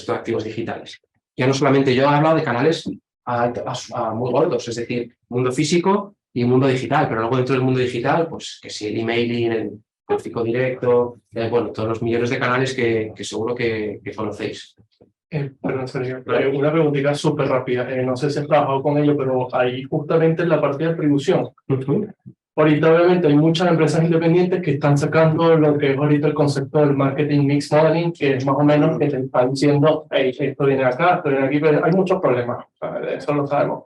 activos digitales. Ya no solamente yo he hablado de canales muy gordos, es decir, mundo físico y mundo digital, pero luego dentro del mundo digital, pues que si el emailing, el tráfico directo, bueno, todos los millones de canales que seguro que conocéis. Perdón, Sergio, una preguntita súper rápida. No sé si has trabajado con ello, pero ahí justamente en la parte de atribución. Ahorita obviamente hay muchas empresas independientes que están sacando lo que es ahorita el concepto del marketing mix modeling, que es más o menos que te están diciendo, hey, esto viene acá, esto viene aquí, pero hay muchos problemas, eso lo sabemos.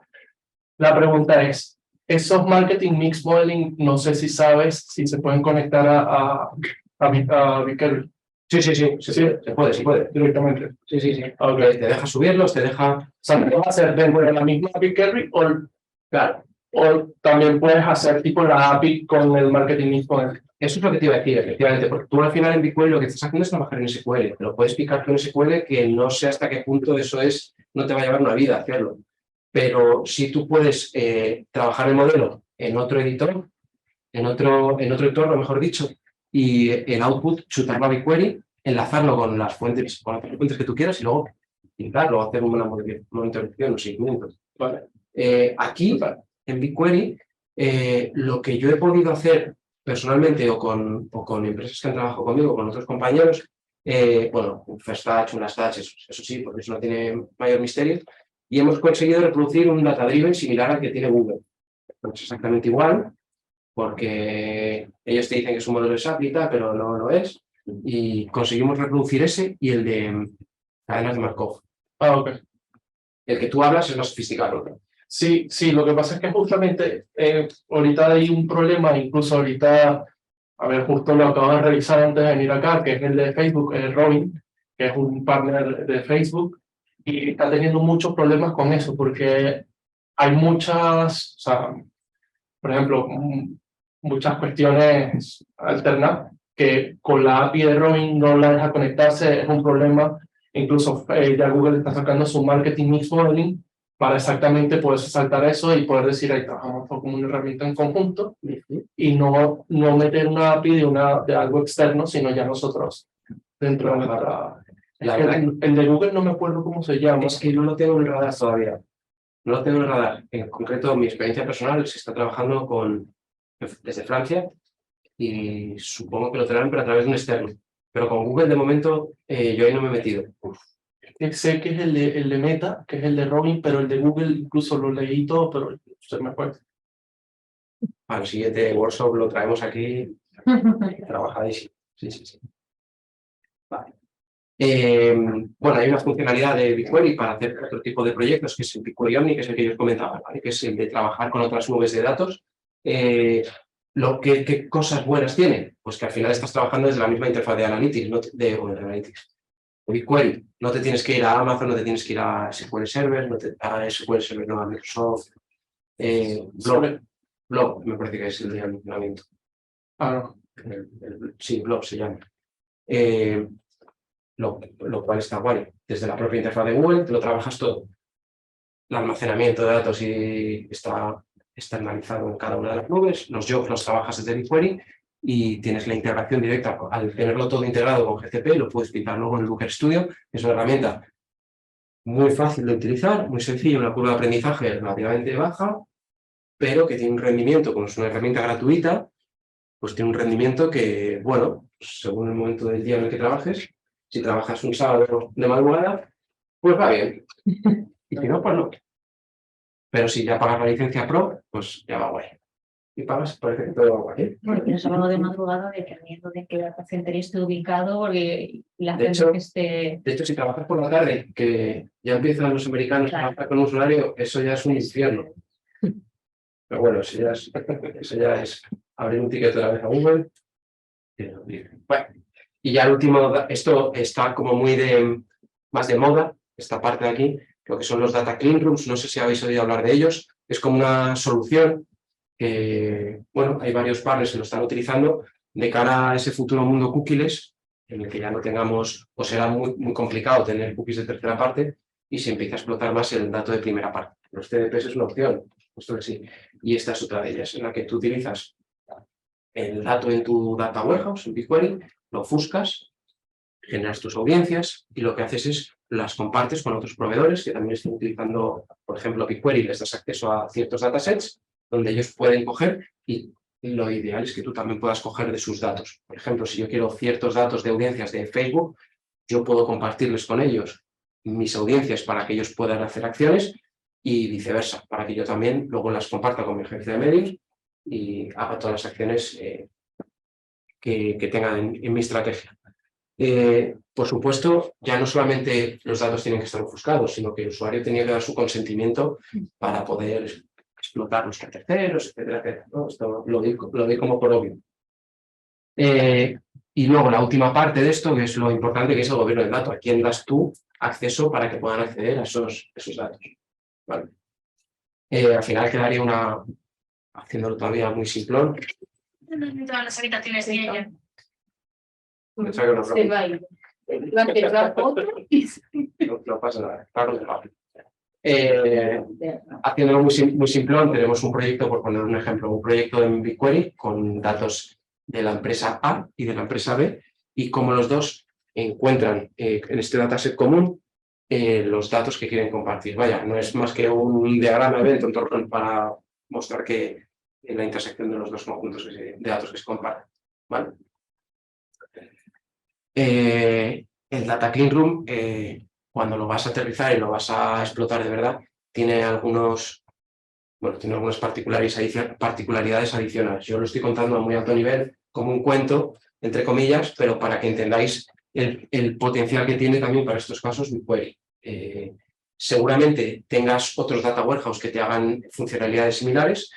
La pregunta es, esos marketing mix modeling, no sé si sabes si se pueden conectar a BigQuery. Sí, se puede. Directamente. Sí. Ok. Te deja subirlos, te deja... O sea, te vas a hacer dentro de la misma API Query Claro, o también puedes hacer tipo la API con el marketing mix con el... eso es lo que te iba a decir, efectivamente, porque tú al final en BigQuery lo que estás haciendo es trabajar en SQL, pero puedes picar tú en SQL que no sé hasta qué punto eso es, no te va a llevar una vida hacerlo. Pero si tú puedes trabajar el modelo en otro editor, en otro entorno, mejor dicho, y el output chutarlo a BigQuery, enlazarlo con las fuentes que tú quieras y luego pintarlo, hacer una monitorización, un seguimiento. Vale. Aquí, en BigQuery, lo que yo he podido hacer personalmente o con empresas que han trabajado conmigo, con otros compañeros, bueno, un Firstouch, un Lastouch, eso sí, porque eso no tiene mayor misterio, y hemos conseguido reproducir un data driven similar al que tiene Google. No es exactamente igual, porque ellos te dicen que es un modelo de SAP y tal, pero no lo es, y conseguimos reproducir ese y el de cadenas de Markov. Ah, ok. El que tú hablas es más sofisticado, ¿no? Sí, lo que pasa es que justamente ahorita hay un problema, incluso ahorita, a ver, justo lo acabo de revisar antes de venir acá, que es el de Facebook, Robin, que es un partner de Facebook, y está teniendo muchos problemas con eso, porque hay muchas, o sea, por ejemplo, muchas cuestiones alternas que con la API de Robin no la deja conectarse, es un problema. Incluso ya Google está sacando su marketing mix modeling para exactamente poder saltar eso y poder decir, ahí trabajamos como una herramienta en conjunto y no meter una API de algo externo, sino ya nosotros dentro de nuestra... El de Google no me acuerdo cómo se llama. Es que no lo tengo en radar todavía. No lo tengo en radar. En concreto, mi experiencia personal se está trabajando desde Francia y supongo que lo tendrán, pero a través de un externo. Pero con Google, de momento, yo ahí no me he metido. Sé que es el de Meta, que es el de Robin, pero el de Google incluso lo leí todo, pero se me fue. Al siguiente workshop lo traemos aquí trabajadísimo. Sí. Vale. Bueno, hay una funcionalidad de BigQuery para hacer otro tipo de proyectos, que es el BigQuery Omni, que es el que yo os comentaba, ¿vale? Que es el de trabajar con otras nubes de datos. ¿Qué cosas buenas tiene? Pues que al final estás trabajando desde la misma interfaz de Analytics, de Analytics. BigQuery, no te tienes que ir a Amazon, no te tienes que ir a SQL Server, a SQL Server, no, a Microsoft. Blob, me parece que es el de almacenamiento. Ah, no. Sí, Blob se llama. Lo cual está guay. Desde la propia interfaz de Google te lo trabajas todo. El almacenamiento de datos está externalizado en cada una de las nubes, los jobs los trabajas desde BigQuery y tienes la integración directa. Al tenerlo todo integrado con GCP, lo puedes pintar luego en el Looker Studio, que es una herramienta muy fácil de utilizar, muy sencilla, una curva de aprendizaje relativamente baja, pero que tiene un rendimiento, como es una herramienta gratuita, pues tiene un rendimiento que, bueno, según el momento del día en el que trabajes, si trabajas un sábado de madrugada, pues va bien. Y si no, pues no. Pero si ya pagas la licencia Pro, pues ya va guay. Y pagas, parece que todo va guay. Bueno, pero sábado de madrugada, dependiendo de que el data center esté ubicado, porque la De gente hecho, que esté... De hecho, si trabajas por la tarde, que ya empiezan los americanos a trabajar con un horario, eso ya es un infierno. Pero bueno, eso ya es abrir un ticket otra vez a Google. Bueno, y ya el último, esto está como muy más de moda, esta parte de aquí, lo que son los data clean rooms, no sé si habéis oído hablar de ellos, es como una solución que, bueno, hay varios partners que lo están utilizando de cara a ese futuro mundo cookieless, en el que ya no tengamos, o será muy complicado tener cookies de tercera parte y se empieza a explotar más el dato de primera parte. Los CDPs es una opción, puesto que sí, y esta es otra de ellas, en la que tú utilizas el dato en tu data warehouse, en BigQuery, lo ofuscas, generas tus audiencias y lo que haces es las compartes con otros proveedores que también están utilizando, por ejemplo, BigQuery, les das acceso a ciertos datasets donde ellos pueden coger y lo ideal es que tú también puedas coger de sus datos. Por ejemplo, si yo quiero ciertos datos de audiencias de Facebook, yo puedo compartirles con ellos mis audiencias para que ellos puedan hacer acciones y viceversa, para que yo también luego las comparta con mi agencia de medios y haga todas las acciones que tengan en mi estrategia. Por supuesto, ya no solamente los datos tienen que estar ofuscados, sino que el usuario tenía que dar su consentimiento para poder explotarlos a terceros, etcétera, etcétera, ¿no? Esto lo doy como por obvio. Y luego la última parte de esto, que es lo importante, que es el gobierno del dato. ¿A quién das tú acceso para que puedan acceder a esos datos? ¿Vale? Al final quedaría haciéndolo todavía muy simplón. Todas las habitaciones de ella. Pensaba que no, Se va a ir. Va a empezar otro y no pasa nada. Claro, haciéndolo muy simplón, tenemos un proyecto, por poner un ejemplo, un proyecto en BigQuery con datos de la empresa A y de la empresa B, y cómo los dos encuentran en este dataset común los datos que quieren compartir. Vaya, no es más que un diagrama evento para mostrar que la intersección de los dos conjuntos de datos que se comparten. ¿Vale? El Data Clean Room, cuando lo vas a aterrizar y lo vas a explotar de verdad, tiene algunas particularidades adicionales. Yo lo estoy contando a muy alto nivel, como un cuento, entre comillas, pero para que entendáis el potencial que tiene también para estos casos BigQuery. Seguramente tengas otros data warehouse que te hagan funcionalidades similares.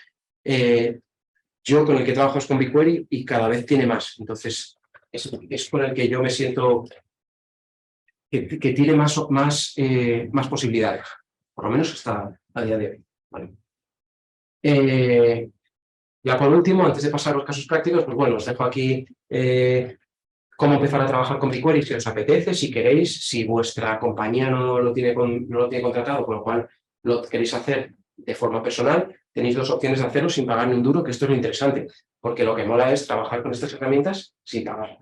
Yo con el que trabajo es con BigQuery y cada vez tiene más. Entonces, es con el que yo me siento que tiene más posibilidades, por lo menos hasta a día de hoy. ¿Vale? Ya por último, antes de pasar a los casos prácticos, pues bueno, os dejo aquí cómo empezar a trabajar con BigQuery si os apetece, si queréis, si vuestra compañía no lo tiene contratado, con lo cual lo queréis hacer de forma personal, tenéis dos opciones de hacerlo sin pagar ni un duro, que esto es lo interesante, porque lo que mola es trabajar con estas herramientas sin pagar.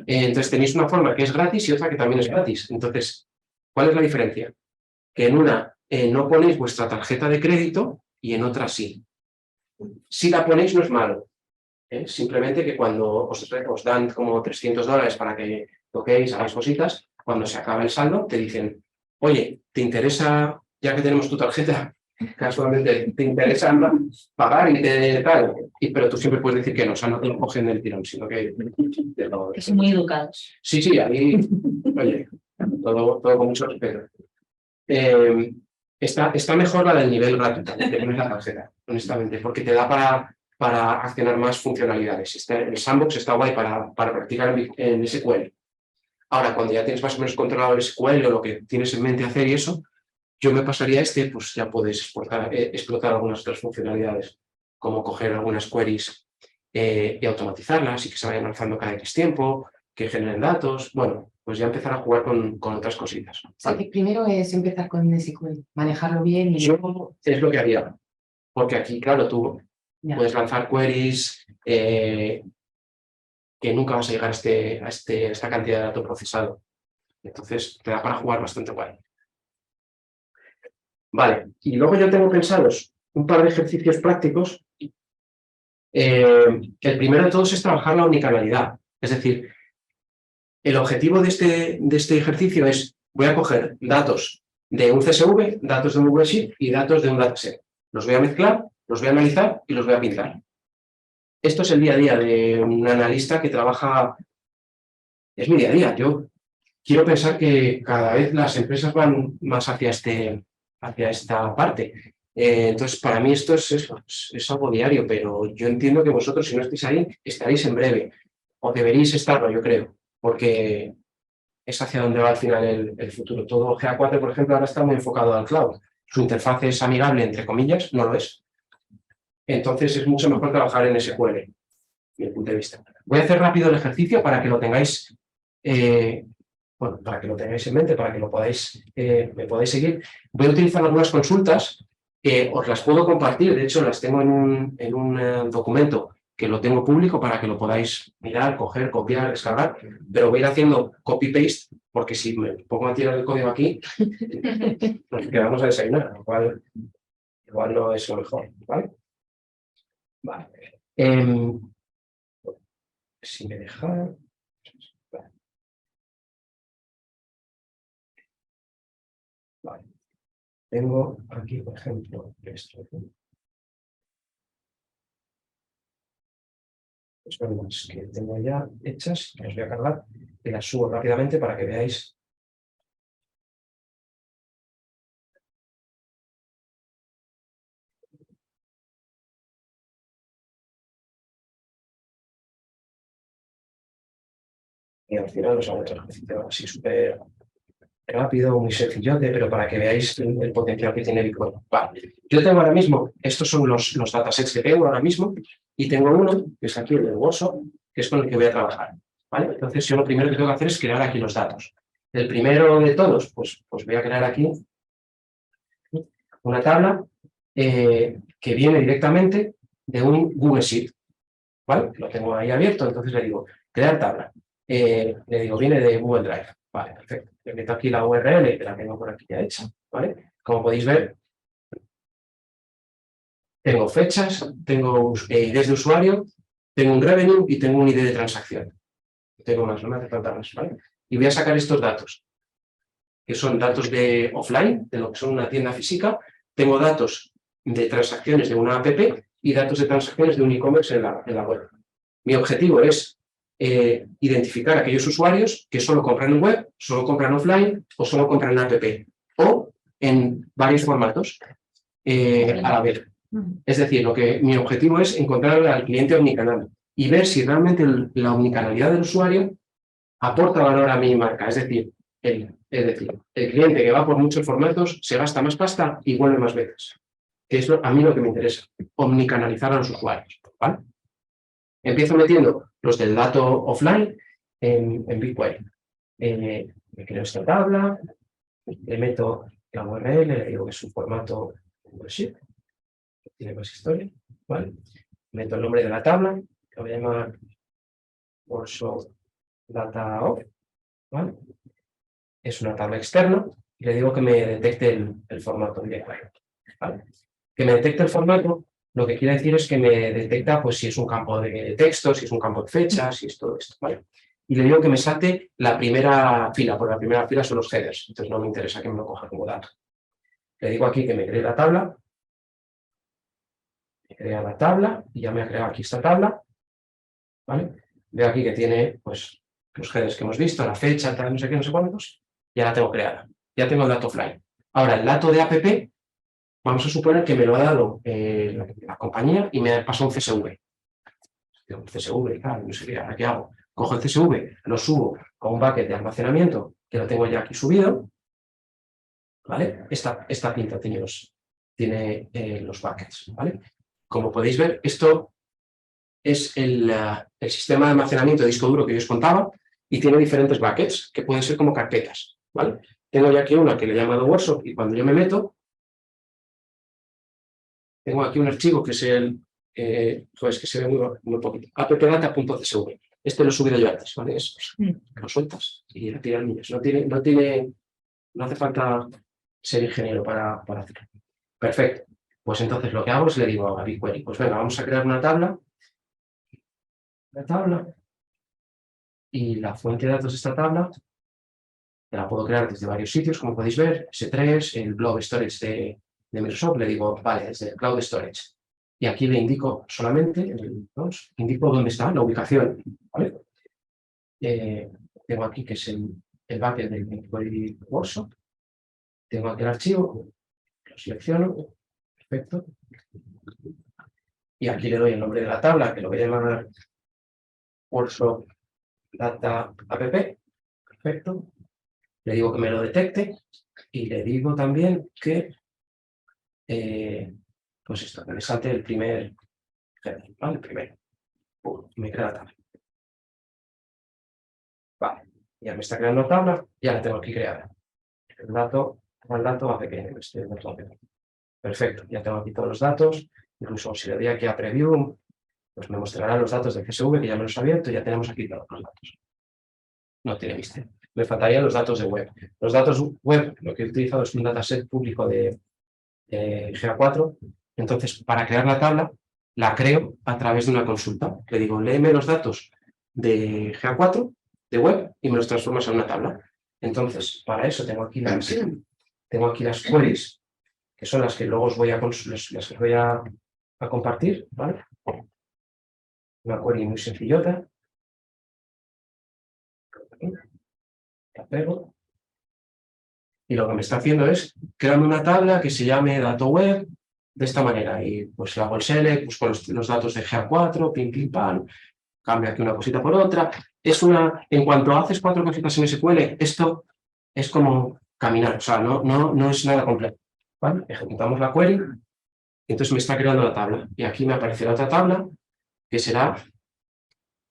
Entonces tenéis una forma que es gratis y otra que también es gratis. Entonces, ¿cuál es la diferencia? Que en una no ponéis vuestra tarjeta de crédito y en otra sí. Si la ponéis no es malo. Simplemente que cuando os dan como $300 para que toquéis, hagáis cositas, cuando se acaba el saldo te dicen, oye, ¿te interesa, ya que tenemos tu tarjeta, casualmente, ¿te interesa pagar y tal? Pero tú siempre puedes decir que no, o sea, no te lo cogen del tirón, sino que... que son muy educados. Sí, ahí, oye, todo con mucho respeto. Está mejor la del nivel gratuito, que no es la tarjeta, honestamente, porque te da para accionar más funcionalidades. El sandbox está guay para practicar en SQL. Ahora, cuando ya tienes más o menos controlado el SQL o lo que tienes en mente hacer y eso, yo me pasaría a pues ya puedes explotar algunas otras funcionalidades, como coger algunas queries y automatizarlas y que se vayan lanzando cada X tiempo, que generen datos. Bueno, pues ya empezar a jugar con otras cositas. O sea, que primero es empezar con SQL, manejarlo bien y... Yo es lo que haría, porque aquí, claro, tú puedes lanzar queries que nunca vas a llegar a esta cantidad de datos procesado. Entonces, te da para jugar bastante guay. Vale, y luego yo tengo pensados un par de ejercicios prácticos. El primero de todos es trabajar la omnicanalidad. Es decir, el objetivo de este ejercicio es, voy a coger datos de un CSV, datos de un Google Sheet y datos de un dataset. Los voy a mezclar, los voy a analizar y los voy a pintar. Esto es el día a día de un analista que trabaja, es mi día a día. Yo quiero pensar que cada vez las empresas van más hacia esta parte. Entonces, para mí esto es algo diario, pero yo entiendo que vosotros, si no estáis ahí, estaréis en breve, o deberéis estarlo, yo creo, porque es hacia donde va al final el futuro. Todo GA4, por ejemplo, ahora está muy enfocado al cloud. Su interfaz es amigable, entre comillas, no lo es. Entonces, es mucho mejor trabajar en SQL, mi punto de vista. Voy a hacer rápido el ejercicio para que lo tengáis para que lo tengáis en mente, para que me podáis seguir. Voy a utilizar algunas consultas que os las puedo compartir, de hecho las tengo en un documento que lo tengo público para que lo podáis mirar, coger, copiar, descargar, pero voy a ir haciendo copy-paste, porque si me pongo a tirar el código aquí, nos quedamos a desayunar, lo cual igual no es lo mejor, ¿vale? Vale. Si me deja... Vale. Tengo aquí, por ejemplo, esto. Son las que tengo ya hechas, que las voy a cargar y las subo rápidamente para que veáis Y al final os hago otro ejercicio así súper rápido, muy sencillote, pero para que veáis el potencial que tiene Bitcoin. Vale. Yo tengo ahora mismo, estos son los datasets que tengo ahora mismo, y tengo uno, que es aquí el del Workshop, que es con el que voy a trabajar. ¿Vale? Entonces yo lo primero que tengo que hacer es crear aquí los datos. El primero de todos, pues voy a crear aquí una tabla que viene directamente de un Google Sheet. ¿Vale? Lo tengo ahí abierto, entonces le digo, crear tabla. Le digo, viene de Google Drive. Vale, perfecto. Le meto aquí la URL, que la tengo por aquí ya hecha. ¿Vale? Como podéis ver, tengo fechas, tengo IDs de usuario, tengo un revenue y tengo un ID de transacción. Tengo más, no me hace falta más, ¿vale? Y voy a sacar estos datos, que son datos de offline, de lo que son una tienda física. Tengo datos de transacciones de una app y datos de transacciones de un e-commerce en la web. Mi objetivo es identificar a aquellos usuarios que solo compran en web, solo compran offline o solo compran en app o en varios formatos a la vez. Es decir, mi objetivo es encontrar al cliente omnicanal y ver si realmente la omnicanalidad del usuario aporta valor a mi marca. Es decir, el cliente que va por muchos formatos se gasta más pasta y vuelve más veces. Que es a mí lo que me interesa, omnicanalizar a los usuarios. ¿Vale? Empiezo metiendo los del dato offline en BigQuery. Me creo esta tabla, le meto la URL, le digo que es un formato sheet, tiene más historia. ¿Vale? Meto el nombre de la tabla, que voy a llamar Workshop Data Off. ¿Vale? Es una tabla externa y le digo que me detecte el formato directamente. ¿Vale? Que me detecte el formato, lo que quiere decir es que me detecta pues, si es un campo de texto, si es un campo de fechas, si es todo esto. ¿Vale? Y le digo que me salte la primera fila, porque la primera fila son los headers, entonces no me interesa que me lo coja como dato. Le digo aquí que me cree la tabla, me crea la tabla y ya me ha creado aquí esta tabla. ¿Vale? Veo aquí que tiene pues, los headers que hemos visto, la fecha, tal, no sé qué, no sé cuántos. Ya la tengo creada. Ya tengo el dato offline. Ahora, el dato de app, vamos a suponer que me lo ha dado la compañía y me pasa un CSV. Un CSV, claro, no sé qué, ¿ahora qué hago? Cojo el CSV, lo subo a un bucket de almacenamiento, que lo tengo ya aquí subido. ¿Vale? Esta pinta tiene los buckets. ¿Vale? Como podéis ver, esto es el sistema de almacenamiento de disco duro que yo os contaba y tiene diferentes buckets que pueden ser como carpetas. ¿Vale? Tengo ya aquí una que le he llamado Workshop y cuando yo me meto, tengo aquí un archivo que es que se ve muy poquito, appdata.csv. Este lo he subido yo antes, ¿vale? Lo sueltas y la tiras niños. No hace falta ser ingeniero para hacerlo. Perfecto. Pues entonces lo que hago es le digo a BigQuery, pues venga, vamos a crear una tabla. Y la fuente de datos de esta tabla la puedo crear desde varios sitios, como podéis ver, S3, el Blob Storage de Microsoft, le digo, vale, desde el Cloud Storage. Y aquí le indico solamente, indico dónde está la ubicación. ¿Vale? Tengo aquí que es el bucket del BigQuery Workshop. Tengo aquí el archivo, lo selecciono, perfecto. Y aquí le doy el nombre de la tabla, que lo voy a llamar Workshop Data App, perfecto. Le digo que me lo detecte y le digo también que pues esto, que me salte el primer header, ¿vale? El primero. Me crea la tabla. Vale, ya me está creando la tabla, ya la tengo aquí creada. El dato APP, perfecto, ya tengo aquí todos los datos, incluso si le doy aquí a Preview, pues me mostrará los datos del CSV, que ya me los he abierto, y ya tenemos aquí todos los datos. No tiene misterio. Me faltarían los datos de web. Los datos web, lo que he utilizado es un dataset público de GA4. Entonces, para crear la tabla, la creo a través de una consulta. Le digo, léeme los datos de GA4, de web, y me los transformas en una tabla. Entonces, para eso tengo aquí las queries, que son las que luego os voy a compartir. ¿Vale? Una query muy sencillota. La pego. Y lo que me está haciendo es crearme una tabla que se llame dato web de esta manera. Y pues hago el select, busco los datos de GA4, pim, pim, pam, cambio aquí una cosita por otra. en cuanto haces 4 cositas en SQL, esto es como caminar, o sea, no es nada complejo. ¿Vale? Ejecutamos la query y entonces me está creando la tabla. Y aquí me aparecerá otra tabla que será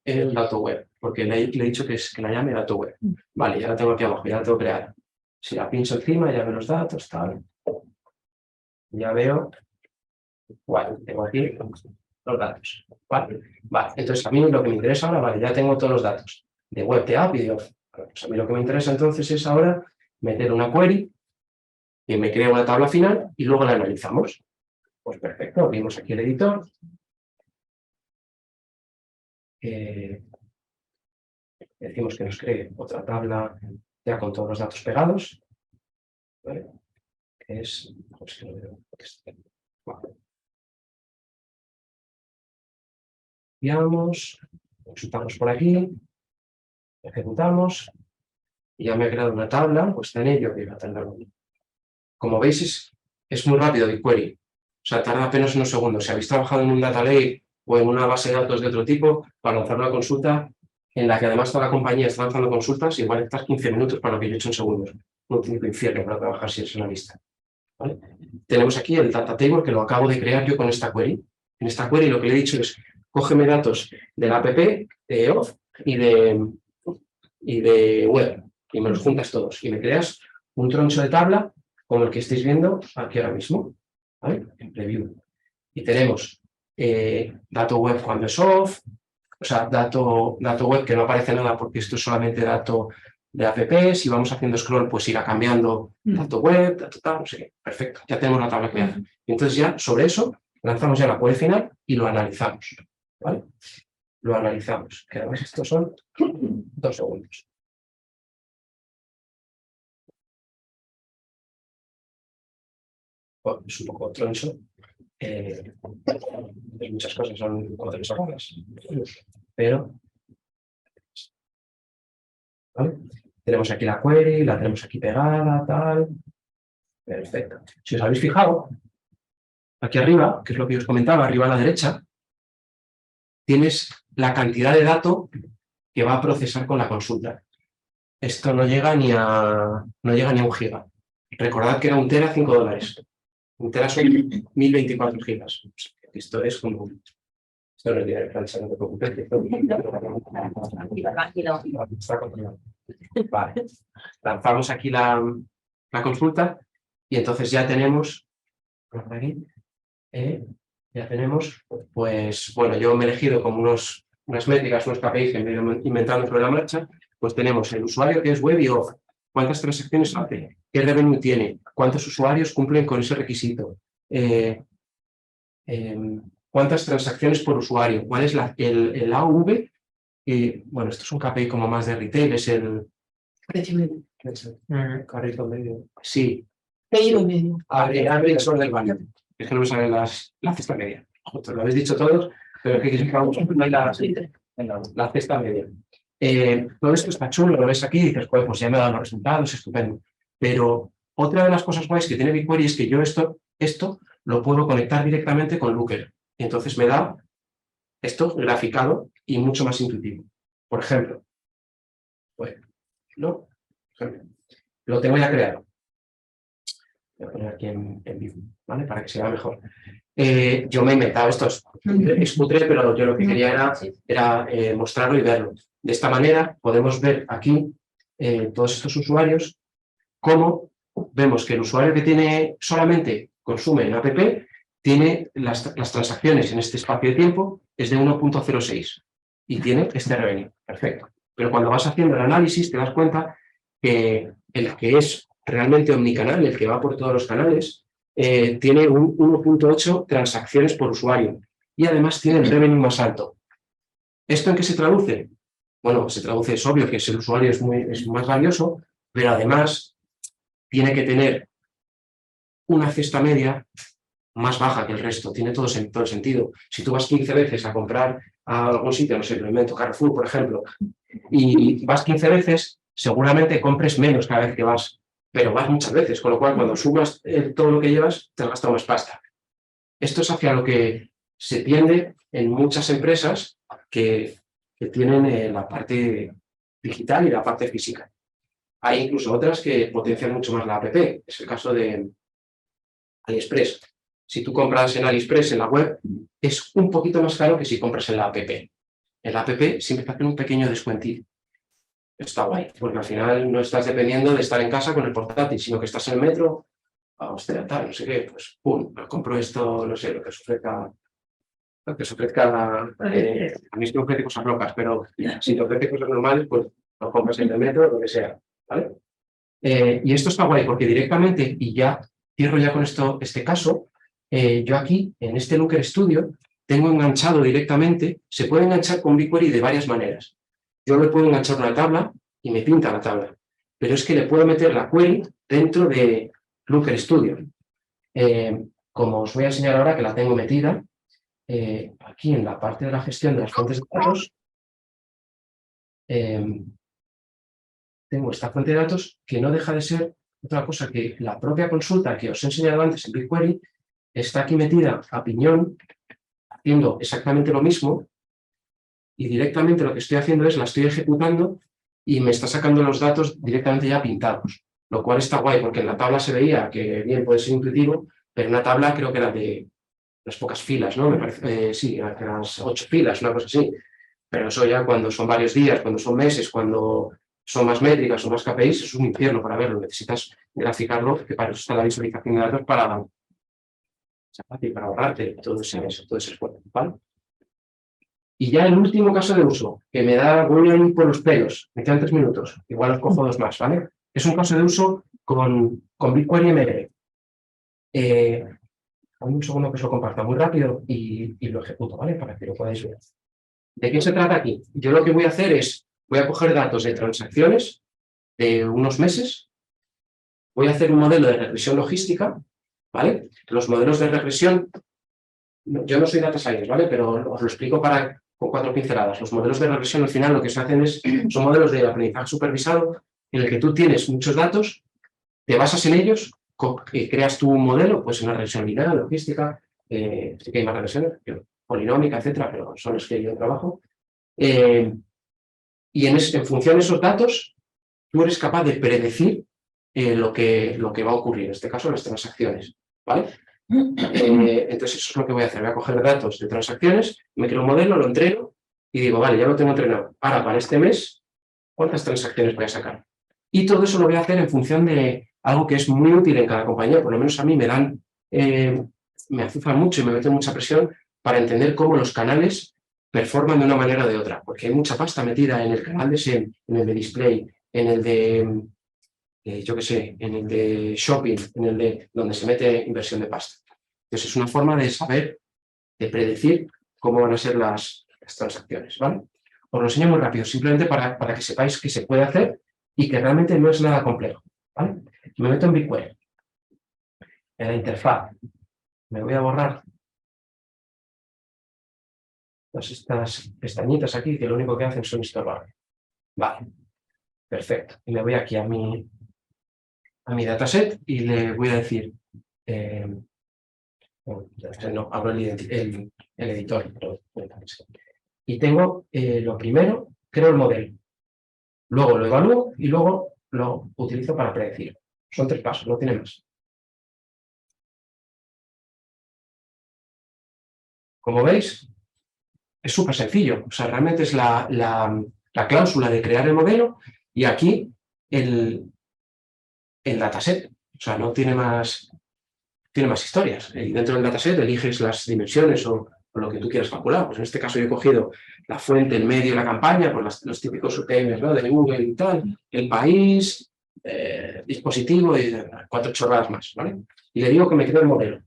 el dato web, porque le he dicho que la llame dato web. Vale, ya la tengo aquí abajo, ya la tengo creada. Si la pincho encima, ya veo los datos, tal. Ya veo, bueno, tengo aquí los datos. Vale, entonces a mí lo que me interesa ahora, vale, ya tengo todos los datos de web, de app y de off. Pues a mí lo que me interesa entonces es ahora meter una query que me crea una tabla final y luego la analizamos. Pues perfecto, abrimos aquí el editor. Decimos que nos cree otra tabla ya con todos los datos pegados. ¿Vale? Que es... Pues que no veo, vale. Copiamos, consultamos por aquí, ejecutamos y ya me ha creado una tabla, pues en ello que va a tardar. Como veis es muy rápido de query, o sea, tarda apenas unos segundos. Si habéis trabajado en un data lake o en una base de datos de otro tipo, para lanzar una consulta en la que además toda la compañía está lanzando consultas, igual estás 15 minutos para lo que yo he hecho en segundos. Un auténtico infierno para trabajar si eres analista. ¿Vale? Tenemos aquí el data table que lo acabo de crear yo con esta query. En esta query lo que le he dicho es, cógeme datos de la app, de off y de web, y me los juntas todos. Y me creas un troncho de tabla como el que estáis viendo aquí ahora mismo, ¿vale? En preview. Y tenemos dato web cuando es off, o sea, dato web que no aparece nada porque esto es solamente dato de app. Si vamos haciendo scroll, pues irá cambiando dato web, dato tal, no sé qué. Perfecto, ya tenemos la tabla creada. Y entonces ya sobre eso lanzamos ya la query final y lo analizamos, ¿vale? Lo analizamos, que además estos son 2 segundos. Bueno, es un poco troncho. Muchas cosas son 4 segundos. Pero ¿vale? Tenemos aquí la query, la tenemos aquí pegada, tal. Perfecto. Si os habéis fijado, aquí arriba, que es lo que os comentaba, arriba a la derecha, tienes la cantidad de datos que va a procesar con la consulta. Esto no llega ni a 1 giga. Recordad que era 1 tera, $5. 1 tera son 1024 gigas. Esto es como... Esto no es dinero, Francia, no te preocupes. Está controlado. Vale. Lanzamos aquí la consulta y entonces ya tenemos... Aquí, ya tenemos, pues, bueno, yo me he elegido como unas métricas, unos KPIs que me he ido inventando sobre la marcha. Pues tenemos el usuario que es web y off, cuántas transacciones hace, qué revenue tiene, cuántos usuarios cumplen con ese requisito, cuántas transacciones por usuario, cuál es el AOV, bueno, esto es un KPI como más de retail, es el... Precio medio. Carrito medio. Sí. Pedido medio. Abre el sol del baño. Es que no me salen la cesta media. Lo habéis dicho todos, pero es que no hay la cesta media. Todo esto está chulo, lo ves aquí y dices, pues ya me dan los resultados, estupendo. Pero otra de las cosas guays que tiene BigQuery es que yo esto lo puedo conectar directamente con Looker. Entonces me da esto graficado y mucho más intuitivo. Por ejemplo, pues, ¿no? Lo tengo ya creado. Voy a poner aquí en vivo, ¿vale? Para que se vea mejor. Yo me he inventado esto, es cutre, pero yo lo que quería era mostrarlo y verlo. De esta manera podemos ver aquí todos estos usuarios, cómo vemos que el usuario que tiene solamente consume en app tiene las transacciones en este espacio de tiempo es de 1.06 y tiene este revenue. Perfecto. Pero cuando vas haciendo el análisis te das cuenta que el que es realmente omnicanal, el que va por todos los canales, tiene un 1.8 transacciones por usuario y además tiene el revenue más alto. ¿Esto en qué se traduce? Bueno, se traduce, es obvio que el usuario es más valioso, pero además tiene que tener una cesta media más baja que el resto, tiene todo el sentido. Si tú vas 15 veces a comprar a algún sitio, no sé, lo invento, Carrefour, por ejemplo, y vas 15 veces, seguramente compres menos cada vez que vas, pero vas muchas veces, con lo cual cuando sumas todo lo que llevas, te has gastado más pasta. Esto es hacia lo que se tiende en muchas empresas que que tienen la parte digital y la parte física. Hay incluso otras que potencian mucho más la app. Es el caso de AliExpress. Si tú compras en AliExpress en la web, es un poquito más caro que si compras en la app. En la app siempre te hacen un pequeño descuentito. Está guay, porque al final no estás dependiendo de estar en casa con el portátil, sino que estás en el metro, hostia, tal, no sé qué, pues pum, compro esto, no sé, lo que se ofrezca. Lo que se ofrezca, a mí es que me ofrece cosas locas, pero si te ofrece cosas normales, pues lo compras en el metro, lo que sea, ¿vale? Y esto está guay, porque directamente, y ya cierro ya con esto, este caso, yo aquí, en este Looker Studio, tengo enganchado directamente, se puede enganchar con BigQuery de varias maneras. Yo le puedo enganchar una tabla y me pinta la tabla, pero es que le puedo meter la query dentro de Looker Studio. Como os voy a enseñar ahora que la tengo metida, aquí en la parte de la gestión de las fuentes de datos, tengo esta fuente de datos que no deja de ser otra cosa que la propia consulta que os he enseñado antes en BigQuery está aquí metida a piñón, haciendo exactamente lo mismo, y directamente lo que estoy haciendo es la estoy ejecutando y me está sacando los datos directamente ya pintados, lo cual está guay porque en la tabla se veía que bien puede ser intuitivo, pero en una tabla creo que era de las pocas filas, ¿no? Me parece, sí, las 8 filas, una cosa así. Pero eso ya cuando son varios días, cuando son meses, cuando son más métricas o más KPIs, es un infierno para verlo. Necesitas graficarlo, que para eso está la visualización de datos para ahorrarte todo ese esfuerzo, ¿vale? Y ya el último caso de uso, que me da, voy a ir por los pelos, me quedan 3 minutos, igual os cojo 2 más, ¿vale? Es un caso de uso con BigQuery ML. Un segundo que os lo comparta muy rápido y lo ejecuto, ¿vale? Para que lo podáis ver. ¿De qué se trata aquí? Yo lo que voy a hacer es, voy a coger datos de transacciones de unos meses, voy a hacer un modelo de regresión logística, ¿vale? Los modelos de regresión, yo no soy data science, ¿vale? Pero os lo explico con 4 pinceladas. Los modelos de regresión al final lo que se hacen son modelos de aprendizaje supervisado en el que tú tienes muchos datos, te basas en ellos, creas tu modelo, pues una regresión lineal, logística, sí que hay más regresiones, polinómica, etcétera, pero son los que yo trabajo. Y en función de esos datos, tú eres capaz de predecir lo que va a ocurrir, en este caso las transacciones, ¿vale? Entonces eso es lo que voy a hacer, voy a coger datos de transacciones, me creo un modelo, lo entreno y digo, vale, ya lo tengo entrenado. Ahora, para este mes, ¿cuántas transacciones voy a sacar? Y todo eso lo voy a hacer en función de algo que es muy útil en cada compañía, por lo menos a mí me azuzan mucho y me meten mucha presión para entender cómo los canales performan de una manera o de otra, porque hay mucha pasta metida en el canal de SEM, en el de display, en el de, yo qué sé, en el de shopping, en el de donde se mete inversión de pasta. Entonces es una forma de saber, de predecir cómo van a ser las transacciones, ¿vale? Os lo enseño muy rápido, simplemente para que sepáis que se puede hacer y que realmente no es nada complejo, ¿vale? Me meto en BigQuery, en la interfaz, me voy a borrar todas estas pestañitas aquí que lo único que hacen son estorbar. Vale, perfecto. Y me voy aquí a mi dataset y le voy a decir, no, abro el editor, y tengo lo primero, creo el modelo, luego lo evalúo y luego lo utilizo para predecir. Son 3 pasos, no tiene más. Como veis, es súper sencillo. O sea, realmente es la cláusula de crear el modelo y aquí el dataset. O sea, no tiene más historias. Y dentro del dataset eliges las dimensiones o lo que tú quieras calcular. Pues en este caso yo he cogido la fuente, el medio, la campaña, pues los típicos UTMs, ¿no? De Google y tal, el país, dispositivo y 4 chorradas más, ¿vale? Y le digo que me cree el modelo.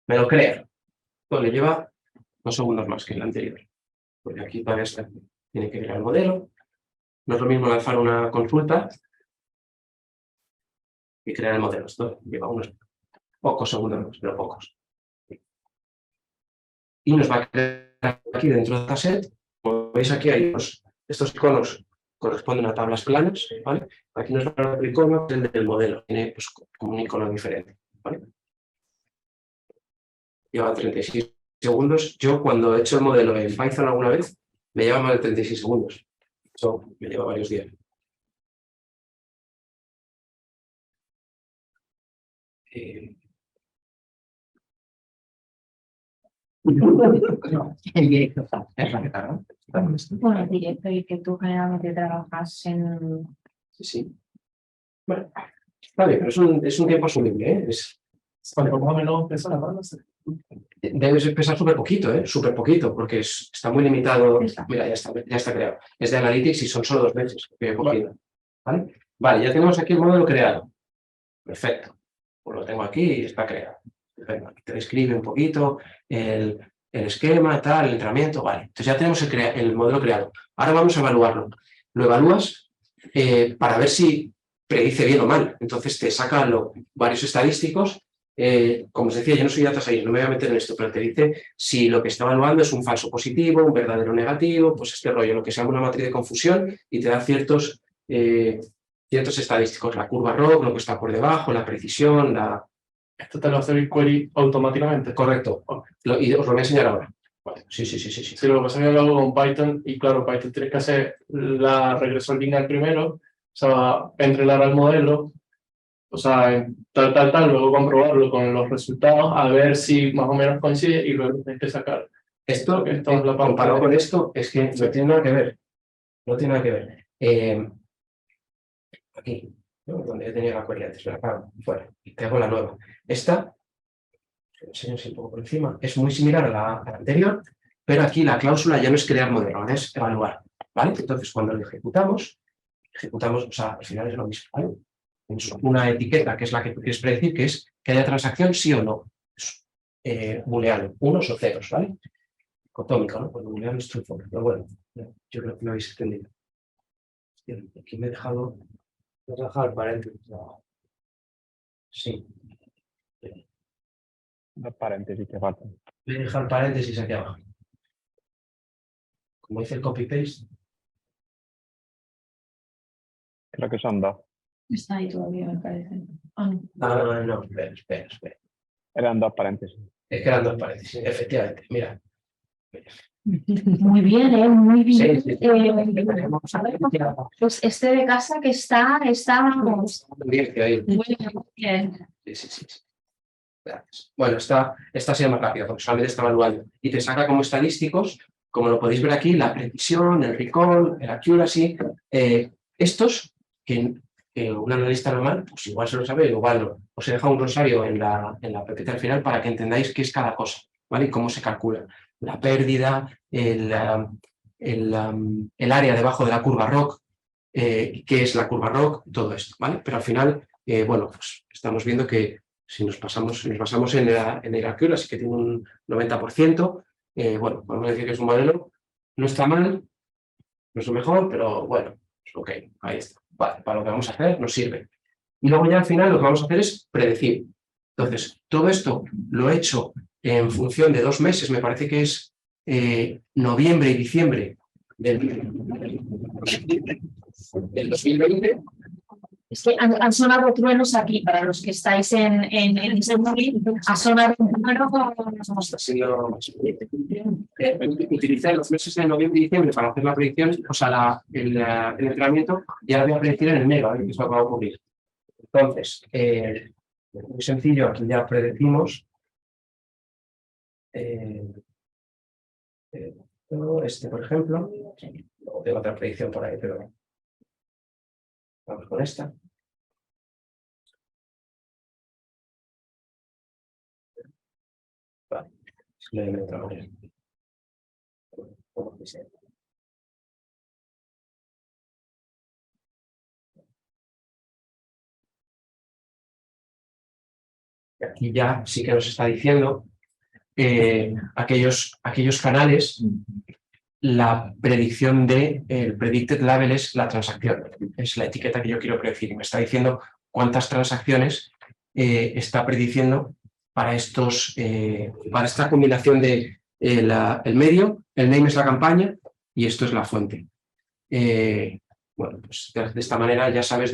Me lo crea. Esto le lleva 2 segundos más que el anterior. Porque aquí todavía tiene que crear el modelo. No es lo mismo lanzar una consulta y crear el modelo. Esto lleva unos pocos segundos más, pero pocos. Y nos va a crear aquí dentro del dataset. Como veis aquí hay estos iconos corresponden a tablas planas, ¿vale? Aquí nos va a dar el icono el del modelo. Tiene pues, como un icono diferente, ¿vale? Lleva 36 segundos, yo cuando he hecho el modelo en Python alguna vez, me lleva más de 36 segundos. Eso me lleva varios días. El directo. Es rápido, ¿no? Bueno, es directo y que tú generalmente trabajas en... Sí, sí. Bueno, está bien, pero es un tiempo asumible, ¿eh? ¿Cuánto más o menos pesa la banda? Debe pesar súper poquito, ¿eh? Súper poquito, porque está muy limitado. Mira, ya está creado. Es de Analytics y son solo 2 meses. ¿Vale? Vale, ya tenemos aquí el modelo creado. Perfecto. Pues lo tengo aquí y está creado. Perfecto. Te describe un poquito el esquema, tal, el entrenamiento. Vale, entonces ya tenemos el modelo creado. Ahora vamos a evaluarlo. Lo evalúas para ver si predice bien o mal. Entonces te saca varios estadísticos. Como os decía, yo no soy data scientist, no me voy a meter en esto, pero te dice si lo que está evaluando es un falso positivo, un verdadero negativo, pues este rollo, lo que se llama una matriz de confusión, y te da ciertos estadísticos, la curva ROC, lo que está por debajo, la precisión, Esto te lo hace BigQuery automáticamente. Correcto. Y os lo voy a enseñar ahora. Vale. Sí. Sí, lo que pasa es que yo lo hago con Python y claro, Python tienes que hacer la regresión lineal primero, o sea, entrenar al modelo, o sea, tal, luego comprobarlo con los resultados, a ver si más o menos coincide y luego tienes que sacar. Esto es la parte comparado con esto, es que no tiene nada que ver. No tiene nada que ver. Aquí, ¿no? Donde yo tenía la query antes, me la apago, fuera, y te hago la nueva. Esta, te enseño así un poco por encima, es muy similar a la anterior, pero aquí la cláusula ya no es crear modelo, ahora es evaluar. ¿Vale? Entonces, cuando lo ejecutamos, o sea, al final es lo mismo. ¿Vale? Una etiqueta que es la que tú quieres predecir, que es que haya transacción sí o no. Es booleano, unos o ceros, ¿vale? Dicotómico, ¿no? Porque booleano es true false, pero bueno, yo creo que lo habéis entendido. Aquí me he dejado. Vas a dejar paréntesis. Sí. Los paréntesis que faltan. Voy a dejar paréntesis aquí abajo. Como dice el copy-paste. Creo que son 2. Está ahí todavía, me parece. No, espera. Eran 2 paréntesis. Es que eran 2 paréntesis, efectivamente. Mira. Muy bien, muy bien. Sí. Pues este de casa que está Ahí. muy bien. Sí. Gracias. Bueno, esta ha sido más rápida porque solamente está evaluando. Y te saca como estadísticos, como lo podéis ver aquí, la precisión, el recall, el accuracy. Estos que un analista normal, pues igual se lo sabe, igual no. Os he dejado un rosario en la PPT al final para que entendáis qué es cada cosa, ¿vale? Y cómo se calcula. La pérdida, el área debajo de la curva ROC, qué es la curva ROC, todo esto, ¿vale? Pero al final, bueno, pues estamos viendo que si nos basamos en el accuracy, que tiene un 90%, bueno, podemos decir que es un modelo, no está mal, no es lo mejor, pero bueno, es ok, ahí está. Vale, para lo que vamos a hacer nos sirve. Y luego ya al final lo que vamos a hacer es predecir. Entonces, todo esto lo he hecho en función de 2 meses, me parece que es noviembre y diciembre del 2020. Es que han sonado truenos aquí, para los que estáis en ese móvil, ha sonado un trueno Utilicé los meses de noviembre y diciembre para hacer la predicción, o sea, el entrenamiento, y ahora voy a predecir en enero, a ver qué es lo que va a ocurrir. Entonces, muy sencillo, aquí ya predecimos. Este, por ejemplo, luego tengo otra predicción por ahí, pero vamos con esta. Vale, de otra manera. Aquí ya sí que nos está diciendo aquellos canales, la predicción de el predicted label es la transacción, es la etiqueta que yo quiero predecir. Me está diciendo cuántas transacciones está prediciendo para esta combinación de el medio, el name es la campaña y esto es la fuente. Bueno, pues de esta manera ya sabes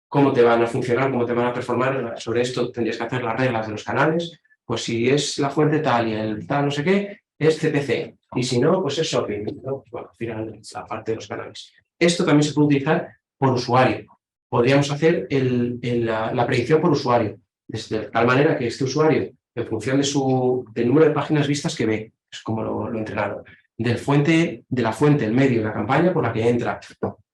cómo te van a funcionar, cómo te van a performar. Sobre esto tendrías que hacer las reglas de los canales, pues si es la fuente tal y el tal no sé qué, es CPC. Y si no, pues es shopping, ¿no? Bueno, al final, la parte de los canales. Esto también se puede utilizar por usuario. Podríamos hacer la predicción por usuario, de tal manera que este usuario, en función del número de páginas vistas que ve, es como lo entrenaron, de la fuente, el medio, la campaña por la que entra,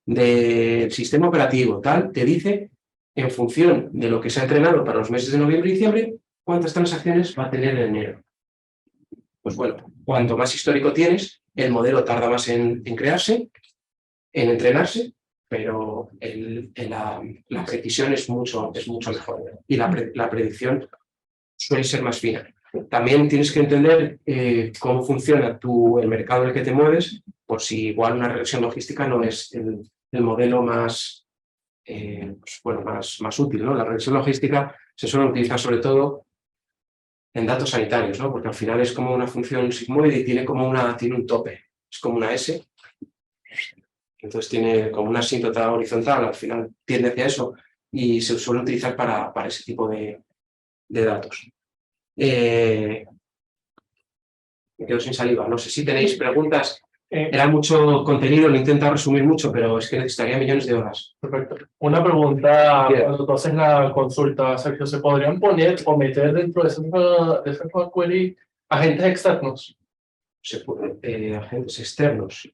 del sistema operativo, tal, te dice, en función de lo que se ha entrenado para los meses de noviembre y diciembre, cuántas transacciones va a tener en enero. Pues bueno, cuanto más histórico tienes, el modelo tarda más en crearse, en entrenarse, pero la precisión es mucho mejor y la predicción suele ser más fina. También tienes que entender cómo funciona el mercado en el que te mueves, por si igual una regresión logística no es el modelo más útil, ¿no? La regresión logística se suele utilizar sobre todo en datos sanitarios, ¿no? Porque al final es como una función sigmoide y tiene un tope, es como una S. Entonces tiene como una asíntota horizontal, al final tiende hacia eso y se suele utilizar para ese tipo de datos. Me quedo sin saliva. No sé si tenéis preguntas. Era mucho contenido, lo he intentado resumir mucho, pero es que necesitaría millones de horas. Perfecto. Una pregunta, Bien. cuando tú haces la consulta, Sergio, ¿se podrían poner o meter dentro de esa query agentes externos? Agentes externos.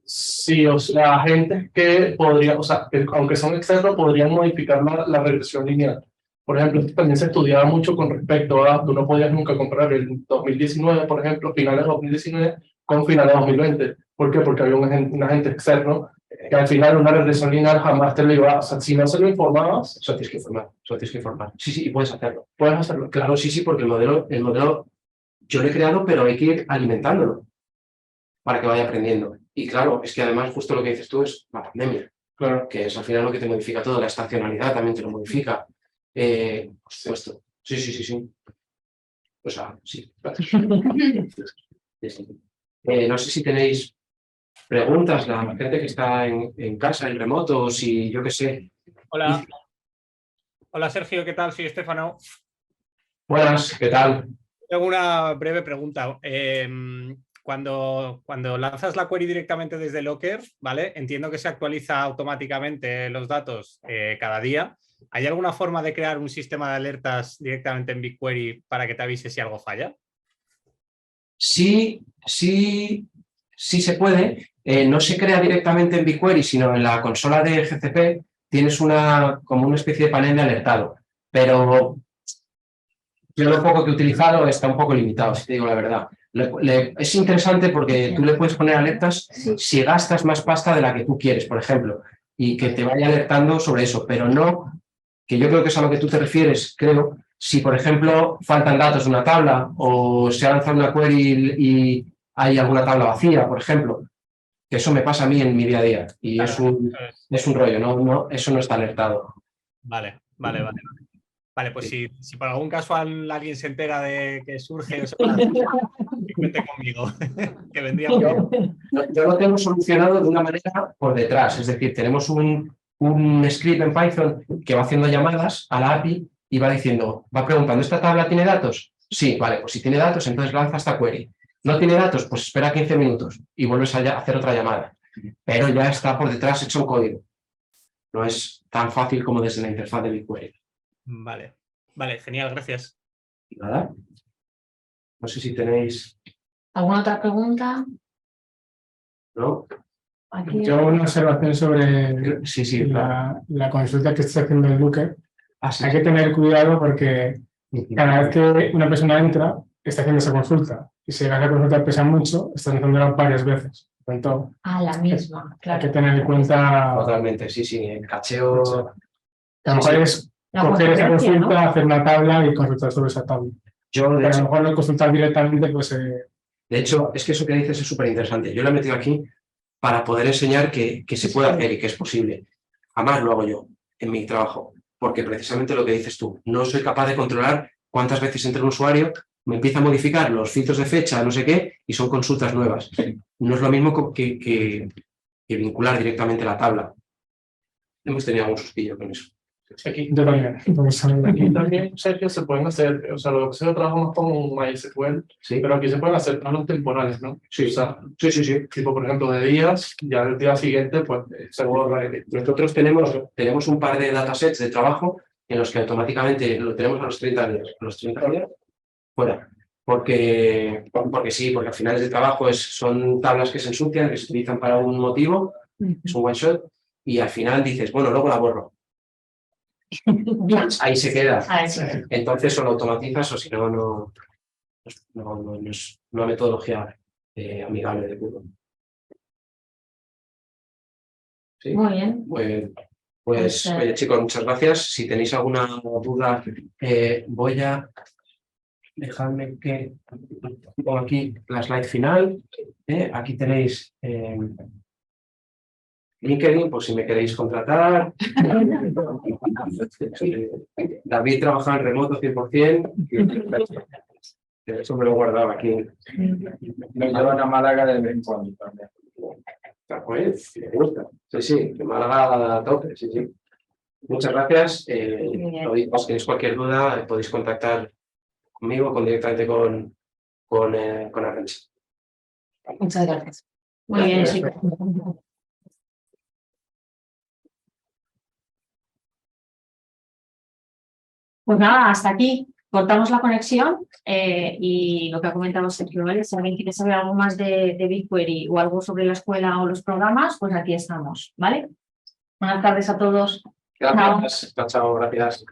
Sí, o sea, agentes que podrían, o sea, que aunque son externos, podrían modificar la regresión lineal. Por ejemplo, esto también se estudiaba mucho con respecto a, tú no podías nunca comparar el 2019, por ejemplo, finales de 2019 con finales de 2020. ¿Por qué? Porque había un agente externo que al final una regresión lineal jamás te lo iba, o sea, si no se lo informabas, Eso tienes que informar. Sí, y puedes hacerlo. puedes hacerlo. Claro, sí, porque el modelo yo lo he creado, pero hay que ir alimentándolo para que vaya aprendiendo. Y claro, es que además justo lo que dices tú es la pandemia, Claro. que es al final lo que te modifica todo, la estacionalidad también te lo modifica. Por supuesto. Sí. O sea, sí. Sí. No sé si tenéis preguntas, la gente que está en casa, en remoto, o si yo qué sé. Hola. Hola Sergio, ¿qué tal? Soy Estefano. Buenas, ¿qué tal? Tengo una breve pregunta. Cuando lanzas la query directamente desde Locker, ¿vale? Entiendo que se actualiza automáticamente los datos cada día. ¿Hay alguna forma de crear un sistema de alertas directamente en BigQuery para que te avise si algo falla? Sí se puede. No se crea directamente en BigQuery, sino en la consola de GCP tienes como una especie de panel de alertado. Pero yo lo poco que he utilizado está un poco limitado, si te digo la verdad. Es interesante porque tú le puedes poner alertas si gastas más pasta de la que tú quieres, por ejemplo, y que te vaya alertando sobre eso, pero no, que yo creo que es a lo que tú te refieres, creo, si por ejemplo faltan datos de una tabla o se ha lanzado una query y hay alguna tabla vacía, por ejemplo, que eso me pasa a mí en mi día a día y Claro, es un rollo, no, eso no está alertado. Vale. Vale, pues si por algún caso alguien se entera de que surge o se va a hacer, que cuente conmigo, que vendría muy bien. Yo lo tengo solucionado de una manera por detrás, es decir, tenemos un script en Python que va haciendo llamadas a la API y va preguntando, ¿esta tabla tiene datos? Sí, vale, pues si tiene datos, entonces lanza esta query. ¿No tiene datos? Pues espera 15 minutos y vuelves a hacer otra llamada. Pero ya está por detrás hecho un código. No es tan fácil como desde la interfaz de BigQuery. Vale, genial, gracias. Nada. No sé si tenéis... ¿Alguna otra pregunta? ¿No? Aquí. Yo hago una observación sobre Sí, claro. la consulta que está haciendo el Looker. Sí. Hay que tener cuidado porque cada vez que una persona entra, está haciendo esa consulta. Y si la consulta pesa mucho, está haciéndola varias veces. Por tanto, La misma, claro. hay que tener en cuenta... Totalmente, sí. El cacheo... A lo mejor es coger esa consulta, ¿no? Hacer una tabla y consultar sobre esa tabla. Pero a lo mejor no consultar directamente, pues... De hecho, es que eso que dices es súper interesante. Yo lo he metido aquí para poder enseñar que se puede hacer y que es posible. Jamás lo hago yo en mi trabajo, porque precisamente lo que dices tú, no soy capaz de controlar cuántas veces entra un usuario, me empieza a modificar los filtros de fecha, no sé qué, y son consultas nuevas. No es lo mismo que vincular directamente la tabla. Hemos tenido algún sustillo con eso. Aquí, Yo también. Entonces, aquí también, Sergio, se pueden hacer, o sea, lo que se trabaja más con MySQL, Sí, pero aquí se pueden hacer planos temporales, ¿no? sí, O sea, sí. tipo, por ejemplo, de días, ya el día siguiente, pues, se borra. Nosotros tenemos un par de datasets de trabajo en los que automáticamente lo tenemos a los 30 días. A los 30 días, fuera. Porque sí, porque al final de trabajo son tablas que se ensucian, que se utilizan para un motivo, es un one shot, y al final dices, bueno, luego la borro. Ahí se queda. Entonces o lo automatizas o si no, no es una metodología amigable de curso. ¿Sí? Muy bien. Pues oye, chicos, muchas gracias. Si tenéis alguna duda, voy a dejarme que pongo aquí la slide final. Aquí tenéis LinkedIn, por si me queréis contratar. David trabaja en remoto 100%. Eso me lo he guardado aquí. Nos llevan a Málaga de vez en cuando también. Pues, me gusta. Sí, de Málaga a tope, sí. Muchas gracias. Si tenéis cualquier duda, podéis contactar conmigo o directamente con Arantxa. Muchas gracias. Muy bien, chicos. Pues nada, hasta aquí. Cortamos la conexión y lo que ha comentado Sergio, ¿vale? Si alguien quiere saber algo más de BigQuery o algo sobre la escuela o los programas, pues aquí estamos, ¿vale? Buenas tardes a todos. Gracias. Chao, gracias.